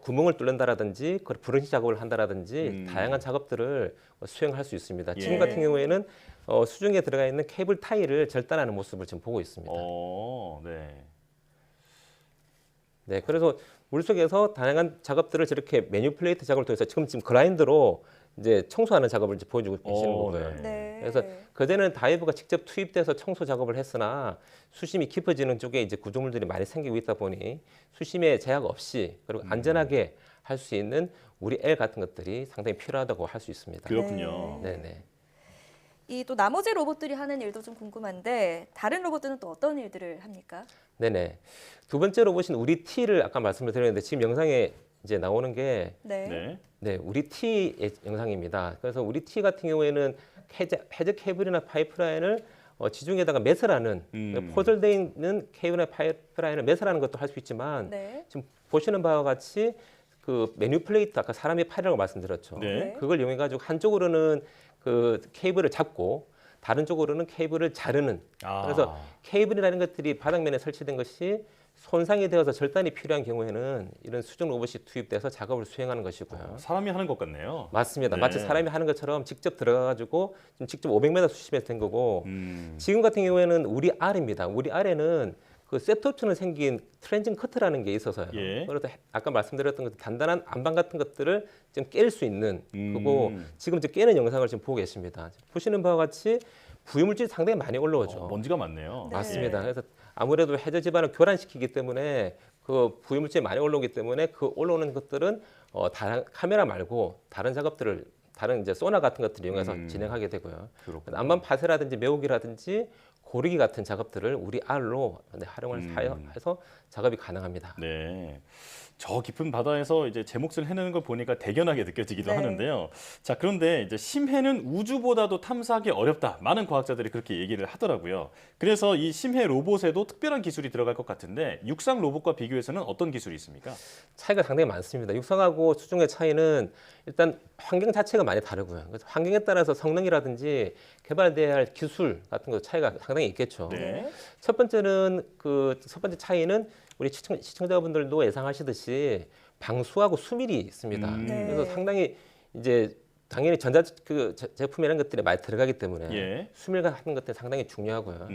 구멍을 뚫는다라든지 브러쉬 작업을 한다라든지 다양한 작업들을 수행할 수 있습니다. 지금 같은 경우에는 수중에 들어가 있는 케이블 타이를 절단하는 모습을 지금 보고 있습니다. 네. 네, 그래서 물속에서 다양한 작업들을 저렇게 매니플레이트 작업을 통해서 지금 그라인더로 이제 청소하는 작업을 이제 보여주고 계시는 거고요. 네. 그래서 그전에는 다이버가 직접 투입돼서 청소 작업을 했으나 수심이 깊어지는 쪽에 이제 구조물들이 많이 생기고 있다 보니 수심에 제약 없이 그리고 안전하게 할 수 있는 우리 L 같은 것들이 상당히 필요하다고 할 수 있습니다. 그렇군요. 네네. 이 또 나머지 로봇들이 하는 일도 좀 궁금한데 다른 로봇들은 또 어떤 일들을 합니까? 네네. 두 번째 로봇인 우리 T를 아까 말씀을 드렸는데 지금 영상에 이제 나오는 게 네. 네, 우리 T의 영상입니다. 그래서 우리 T 같은 경우에는 해저 케이블이나 파이프라인을 지중해에다가 매설하는 포설되어 있는 케이블이나 파이프라인을 매설하는 것도 할 수 있지만 지금 보시는 바와 같이 그 매니플레이트 아까 사람의 팔이라고 말씀드렸죠. 그걸 이용해 가지고 한쪽으로는 그 케이블을 잡고 다른 쪽으로는 케이블을 자르는 그래서 케이블이라는 것들이 바닥면에 설치된 것이 손상이 되어서 절단이 필요한 경우에는 이런 수중 로봇이 투입돼서 작업을 수행하는 것이고요. 사람이 하는 것 같네요. 맞습니다. 네. 마치 사람이 하는 것처럼 직접 들어가가지고 직접 500m 수심에서 된 거고 지금 같은 경우에는 우리 R입니다. 우리 R에는 그 셋톱처럼 생긴 트렌징 커트라는 게 있어서요. 그래서 아까 말씀드렸던 것 단단한 안반 같은 것들을 좀 깰 수 있는 그거 지금 이제 깨는 영상을 지금 보고 계십니다. 보시는 바와 같이 부유물질이 상당히 많이 올라오죠. 먼지가 많네요. 맞습니다. 그래서 아무래도 해저 지반을 교란시키기 때문에 그 부유물질이 많이 올라오기 때문에 그 올라오는 것들은 다른 카메라 말고 다른 작업들을 다른 이제 소나 같은 것들을 이용해서 진행하게 되고요. 안반 파쇄라든지 메우기라든지 고르기 같은 작업들을 우리 R로 활용을 해서 작업이 가능합니다. 네. 저 깊은 바다에서 이제 제 몫을 해내는 걸 보니까 대견하게 느껴지기도 하는데요. 자, 그런데 이제 심해는 우주보다도 탐사하기 어렵다. 많은 과학자들이 그렇게 얘기를 하더라고요. 그래서 이 심해 로봇에도 특별한 기술이 들어갈 것 같은데 육상 로봇과 비교해서는 어떤 기술이 있습니까? 차이가 상당히 많습니다. 육상하고 수중의 차이는 일단 환경 자체가 많이 다르고요. 그래서 환경에 따라서 성능이라든지 개발돼야 할 기술 같은 거 차이가 상당히 있겠죠. 첫 번째 차이는 우리 시청자분들도 예상하시듯이 방수하고 수밀이 있습니다. 그래서 상당히 이제 당연히 제품 이런 것들이 많이 들어가기 때문에 수밀 같은 것들이 상당히 중요하고요.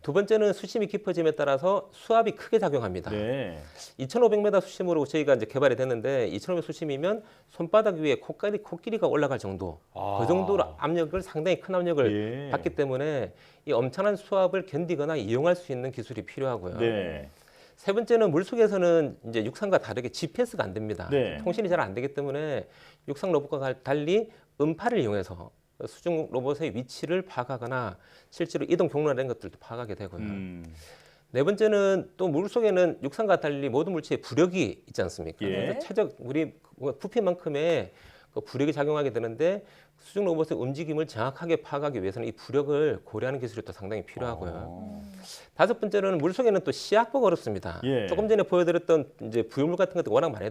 두 번째는 수심이 깊어짐에 따라서 수압이 크게 작용합니다. 2,500m 수심으로 저희가 이제 개발이 됐는데 2,500 수심이면 손바닥 위에 코끼리가 올라갈 정도 그 정도로 압력을 상당히 큰 압력을 받기 때문에 이 엄청난 수압을 견디거나 이용할 수 있는 기술이 필요하고요. 세 번째는 물속에서는 이제 육상과 다르게 GPS가 안 됩니다. 통신이 잘 안 되기 때문에 육상 로봇과 달리 음파를 이용해서 수중 로봇의 위치를 파악하거나 실제로 이동 경로라는 것들도 파악하게 되고요. 네 번째는 또 물속에는 육상과 달리 모든 물체에 부력이 있지 않습니까? 그래서 최적 우리 부피만큼의 그 부력이 작용하게 되는데 수중 로봇의 움직임을 정확하게 파악하기 위해서는 이 부력을 고려하는 기술이 또 상당히 필요하고요. 다섯 번째로는 물속에는 또 시약보가 어렵습니다. 예. 조금 전에 보여드렸던 이제 부유물 같은 것도 워낙 많이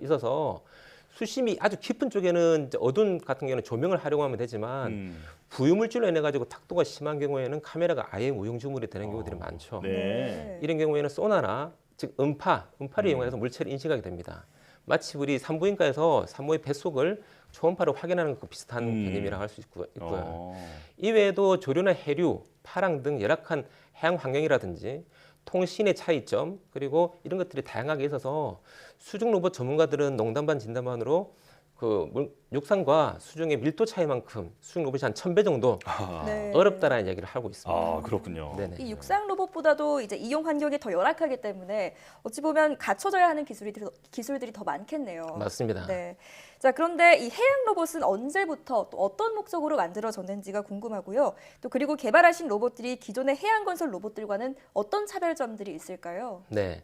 있어서 수심이 아주 깊은 쪽에는 이제 어두운 같은 경우는 조명을 활용하면 되지만 부유물질로 인해 가지고 탁도가 심한 경우에는 카메라가 아예 무용지물이 되는 경우들이 많죠. 네. 이런 경우에는 소나나 즉 음파를 이용해서 물체를 인식하게 됩니다. 마치 우리 산부인과에서 산모의 뱃속을 초음파로 확인하는 것과 비슷한 개념이라고 할 수 있고요. 이외에도 조류나 해류, 파랑 등 열악한 해양 환경이라든지 통신의 차이점 그리고 이런 것들이 다양하게 있어서 수중 로봇 전문가들은 농담 반 진담 반으로 그 육상과 수중의 밀도 차이만큼 수중 로봇이 한 1000배 정도 네. 어렵다라는 얘기를 하고 있습니다. 아, 그렇군요. 네네. 이 육상 로봇보다도 이제 이용 환경이 더 열악하기 때문에 어찌 보면 갖춰져야 하는 기술들이 더 많겠네요. 맞습니다. 네. 자, 그런데 이 해양 로봇은 언제부터 또 어떤 목적으로 만들어졌는지가 궁금하고요. 또 그리고 개발하신 로봇들이 기존의 해양 건설 로봇들과는 어떤 차별점들이 있을까요? 네,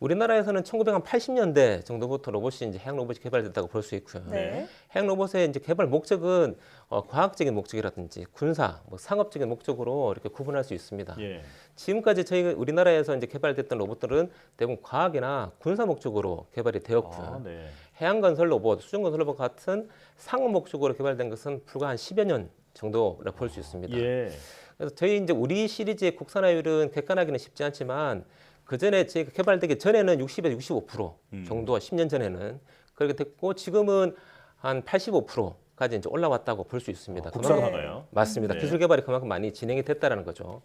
우리나라에서는 1980년대 정도부터 로봇이 이제 해양 로봇이 개발됐다고 볼 수 있고요. 네. 해양 로봇의 이제 개발 목적은 과학적인 목적이라든지 군사, 상업적인 목적으로 이렇게 구분할 수 있습니다. 예. 지금까지 저희가 우리나라에서 이제 개발됐던 로봇들은 대부분 과학이나 군사 목적으로 개발이 되었고요. 네. 해양 건설 로봇, 수중 건설 로봇 같은 상업 목적으로 개발된 것은 불과 한 10여 년 정도라 볼 수 있습니다. 예. 그래서 저희 이제 우리 시리즈의 국산화율은 객관하기는 쉽지 않지만 그 전에 저희가 개발되기 전에는 60에서 65% 정도가 10년 전에는 그렇게 됐고 지금은 한 85%까지 이제 올라왔다고 볼 수 있습니다. 국산화가요? 맞습니다. 네. 기술 개발이 그만큼 많이 진행이 됐다라는 거죠.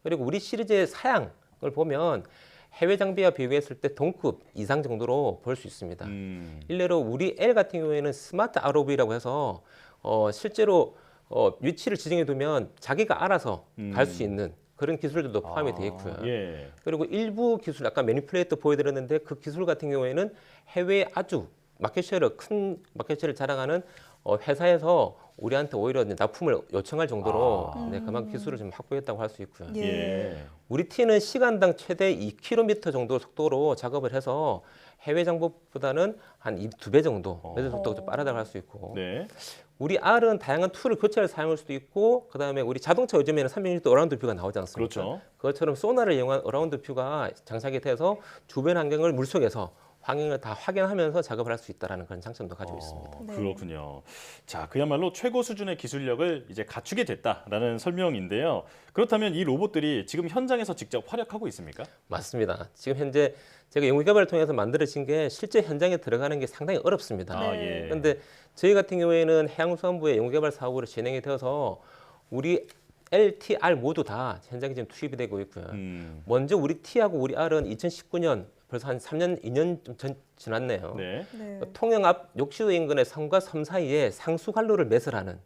그리고 우리 시리즈의 사양을 보면 해외 장비와 비교했을 때 동급 이상 정도로 볼 수 있습니다. 일례로 우리 L 같은 경우에는 스마트 ROV라고 해서 실제로 위치를 지정해 두면 자기가 알아서 갈 수 있는 그런 기술들도 포함이 되어 있고요. 예. 그리고 일부 기술, 아까 매니플레이터 보여드렸는데 그 기술 같은 경우에는 해외에 아주 큰 마켓쉐어를 자랑하는 회사에서 우리한테 오히려 이제 납품을 요청할 정도로 그만큼 기술을 좀 확보했다고 할 수 있고요. 예. 우리 T는 시간당 최대 2km 정도 속도로 작업을 해서 해외 장비보다는 한 2배 정도 매듭 속도가 좀 빠르다고 할 수 있고 네. 우리 R은 다양한 툴을 교체할 사용할 수도 있고 그다음에 우리 자동차 요즘에는 360도 어라운드 뷰가 나오지 않습니까? 그렇죠. 그것처럼 소나를 이용한 어라운드 뷰가 장착이 돼서 주변 환경을 물속에서 환경을 다 확인하면서 작업을 할 수 있다는 그런 장점도 가지고 있습니다. 네. 그렇군요. 자, 그야말로 최고 수준의 기술력을 이제 갖추게 됐다라는 설명인데요. 그렇다면 이 로봇들이 지금 현장에서 직접 활약하고 있습니까? 맞습니다. 지금 현재 제가 연구개발을 통해서 만들어진 게 실제 현장에 들어가는 게 상당히 어렵습니다. 예. 그런데 저희 같은 경우에는 해양수산부의 연구개발 사업으로 진행이 되어서 우리 L, T, R 모두 다 현장에 지금 투입이 되고 있고요. 먼저 우리 T하고 우리 R은 2019년 벌써 한 3년, 2년 좀 지났네요. 네. 통영 앞 욕시도 인근의 섬과 섬 사이에 상수관로를 매설하는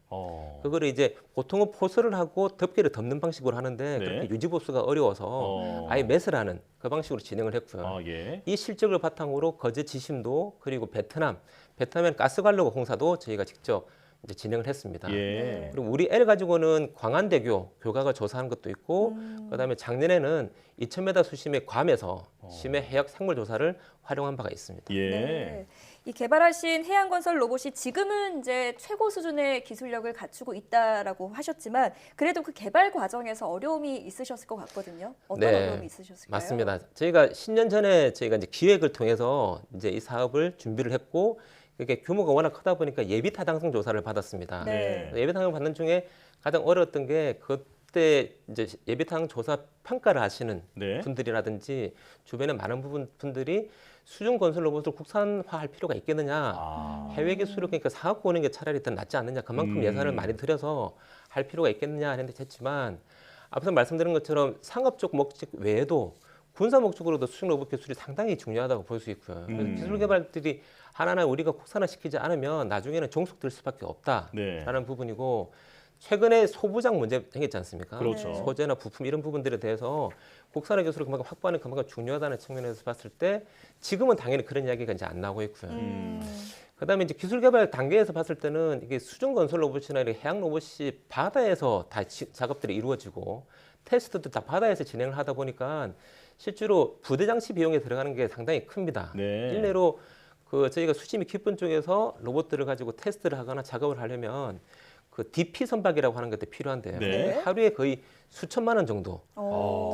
그거를 이제 보통은 포설을 하고 덮개를 덮는 방식으로 하는데 그렇게 유지보수가 어려워서 아예 매설하는 그 방식으로 진행을 했고요. 예. 이 실적을 바탕으로 거제 지심도 그리고 베트남의 가스관로 공사도 저희가 직접 이제 진행을 했습니다. 예. 그리고 우리 L 가지고는 광안대교 교각을 조사한 것도 있고 그다음에 작년에는 2,000m 수심의 괌에서 심해 해역 생물 조사를 활용한 바가 있습니다. 예. 네. 이 개발하신 해양 건설 로봇이 지금은 이제 최고 수준의 기술력을 갖추고 있다라고 하셨지만 그래도 그 개발 과정에서 어려움이 있으셨을 것 같거든요. 어떤 어려움이 있으셨을까요? 맞습니다. 저희가 10년 전에 저희가 이제 기획을 통해서 이제 이 사업을 준비를 했고 이게 규모가 워낙 크다 보니까 예비 타당성 조사를 받았습니다. 네. 예비 타당 받는 중에 가장 어려웠던 게 그때 이제 예비 타당 조사 평가를 하시는 분들이라든지 주변에 많은 분들이 수중 건설 로봇을 국산화할 필요가 있겠느냐, 해외 기술을 그러니까 사갖고 오는 게 차라리 더 낫지 않느냐, 그만큼 예산을 많이 들여서 할 필요가 있겠느냐 했지만 앞서 말씀드린 것처럼 상업적 목적 외에도 군사 목적으로도 수중 로봇 기술이 상당히 중요하다고 볼 수 있고요. 그래서 기술 개발들이 하나하나 우리가 국산화시키지 않으면 나중에는 종속될 수밖에 없다라는 부분이고 최근에 소부장 문제 생겼지 않습니까? 그렇죠. 소재나 부품 이런 부분들에 대해서 국산화 기술을 그만큼 확보하는 그만큼 중요하다는 측면에서 봤을 때 지금은 당연히 그런 이야기가 이제 안 나오고 있고요. 그다음에 이제 기술 개발 단계에서 봤을 때는 이게 수중 건설 로봇이나 이렇게 해양 로봇이 바다에서 다 작업들이 이루어지고 테스트도 다 바다에서 진행을 하다 보니까 실제로 부대 장치 비용에 들어가는 게 상당히 큽니다. 일례로 저희가 수심이 깊은 쪽에서 로봇들을 가지고 테스트를 하거나 작업을 하려면 그 DP 선박이라고 하는 것도 필요한데요. 네. 하루에 거의 수천만 원 정도.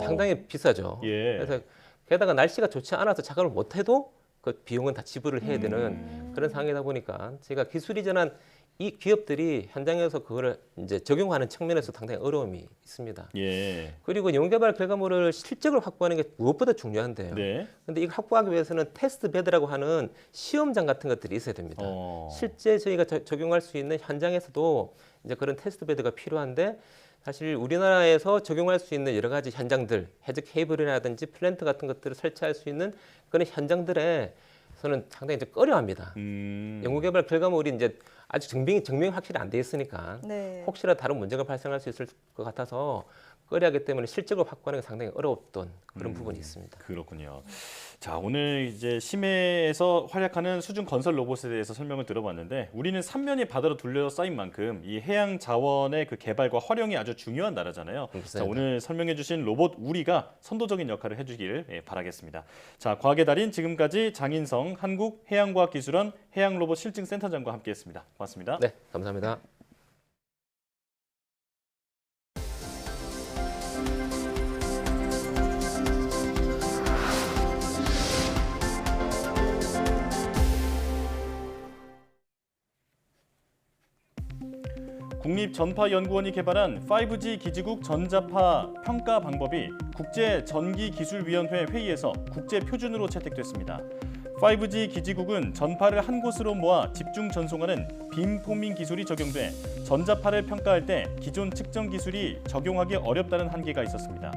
상당히 비싸죠. 예. 그래서 게다가 날씨가 좋지 않아서 작업을 못해도 그 비용은 다 지불을 해야 되는 그런 상황이다 보니까 저희가 기술 이전한 이 기업들이 현장에서 그거를 이제 적용하는 측면에서 상당히 어려움이 있습니다. 예. 그리고 연구개발 결과물을 실적을 확보하는 게 무엇보다 중요한데요. 네. 근데 이걸 확보하기 위해서는 테스트 베드라고 하는 시험장 같은 것들이 있어야 됩니다. 실제 저희가 적용할 수 있는 현장에서도 이제 그런 테스트 베드가 필요한데 사실 우리나라에서 적용할 수 있는 여러 가지 현장들, 해저 케이블이라든지 플랜트 같은 것들을 설치할 수 있는 그런 현장들에서는 상당히 이제 꺼려합니다. 연구개발 결과물이 이제 아직 증명이 확실히 안 돼 있으니까 네. 혹시라도 다른 문제가 발생할 수 있을 것 같아서 꺼려하기 때문에 실적을 확보하는 게 상당히 어려웠던 그런 부분이 있습니다. 그렇군요. 자, 오늘 이제 심해에서 활약하는 수중 건설 로봇에 대해서 설명을 들어봤는데 우리는 삼면이 바다로 둘러싸인 만큼 이 해양 자원의 그 개발과 활용이 아주 중요한 나라잖아요. 자, 오늘 설명해주신 로봇 우리가 선도적인 역할을 해주길 바라겠습니다. 자, 과학의 달인 지금까지 장인성 한국해양과학기술원 해양로봇 실증센터장과 함께했습니다. 고맙습니다. 네, 감사합니다. 국립전파연구원이 개발한 5G 기지국 전자파 평가 방법이 국제전기기술위원회 회의에서 국제표준으로 채택됐습니다. 5G 기지국은 전파를 한 곳으로 모아 집중 전송하는 빔포밍 기술이 적용돼 전자파를 평가할 때 기존 측정 기술이 적용하기 어렵다는 한계가 있었습니다.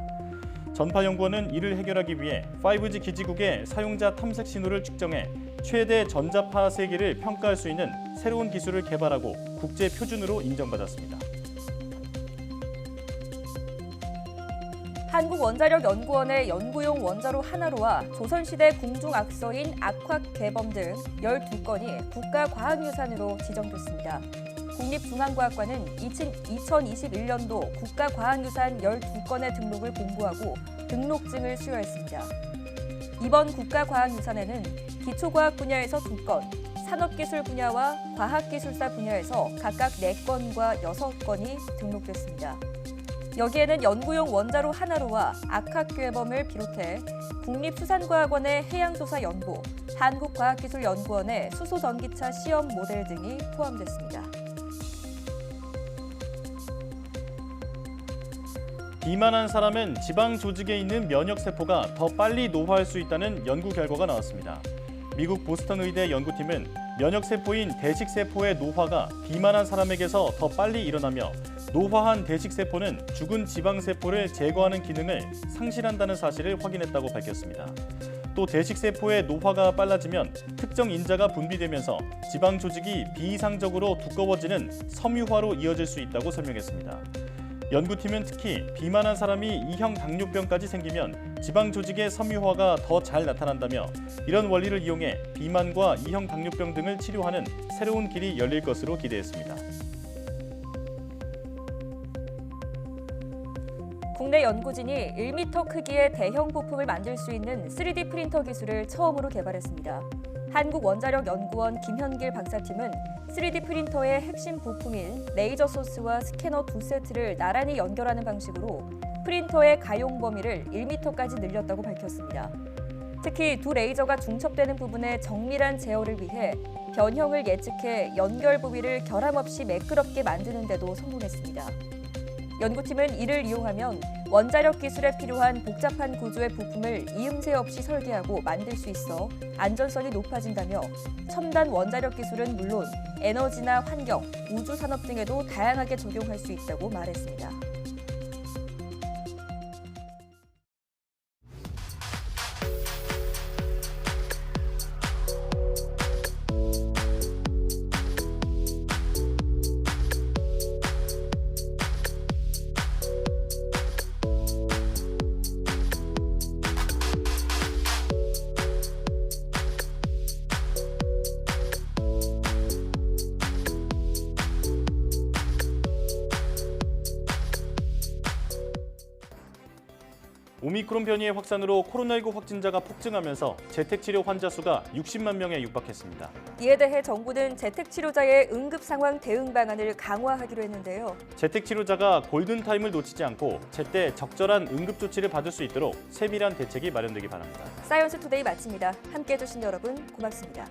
전파연구원은 이를 해결하기 위해 5G 기지국의 사용자 탐색 신호를 측정해 최대 전자파 세기를 평가할 수 있는 새로운 기술을 개발하고 국제 표준으로 인정받았습니다. 한국원자력연구원의 연구용 원자로 하나로와 조선시대 궁중악서인 악화개범 등 12건이 국가과학유산으로 지정됐습니다. 국립중앙과학관은 2021년도 국가과학유산 12건의 등록을 공부하고 등록증을 수여했습니다. 이번 국가과학유산에는 기초과학 분야에서 2건, 산업기술 분야와 과학기술사 분야에서 각각 4건과 6건이 등록됐습니다. 여기에는 연구용 원자로 하나로와 악화괴범을 비롯해 국립수산과학원의 해양조사연구, 한국과학기술연구원의 수소전기차 시험 모델 등이 포함됐습니다. 비만한 사람은 지방 조직에 있는 면역세포가 더 빨리 노화할 수 있다는 연구 결과가 나왔습니다. 미국 보스턴 의대 연구팀은 면역세포인 대식세포의 노화가 비만한 사람에게서 더 빨리 일어나며 노화한 대식세포는 죽은 지방세포를 제거하는 기능을 상실한다는 사실을 확인했다고 밝혔습니다. 또 대식세포의 노화가 빨라지면 특정 인자가 분비되면서 지방 조직이 비이상적으로 두꺼워지는 섬유화로 이어질 수 있다고 설명했습니다. 연구팀은 특히 비만한 사람이 2형 당뇨병까지 생기면 지방 조직의 섬유화가 더 잘 나타난다며 이런 원리를 이용해 비만과 2형 당뇨병 등을 치료하는 새로운 길이 열릴 것으로 기대했습니다. 국내 연구진이 1m 크기의 대형 부품을 만들 수 있는 3D 프린터 기술을 처음으로 개발했습니다. 한국원자력연구원 김현길 박사팀은 3D 프린터의 핵심 부품인 레이저 소스와 스캐너 2세트를 나란히 연결하는 방식으로 프린터의 가용 범위를 1m까지 늘렸다고 밝혔습니다. 특히 두 레이저가 중첩되는 부분의 정밀한 제어를 위해 변형을 예측해 연결 부위를 결함 없이 매끄럽게 만드는 데도 성공했습니다. 연구팀은 이를 이용하면 원자력 기술에 필요한 복잡한 구조의 부품을 이음새 없이 설계하고 만들 수 있어 안전성이 높아진다며 첨단 원자력 기술은 물론 에너지나 환경, 우주 산업 등에도 다양하게 적용할 수 있다고 말했습니다. 오미크론 변이의 확산으로 코로나19 확진자가 폭증하면서 재택치료 환자 수가 60만 명에 육박했습니다. 이에 대해 정부는 재택치료자의 응급 상황 대응 방안을 강화하기로 했는데요. 재택치료자가 골든타임을 놓치지 않고 제때 적절한 응급 조치를 받을 수 있도록 세밀한 대책이 마련되기 바랍니다. 사이언스 투데이 마칩니다. 함께해 주신 여러분 고맙습니다.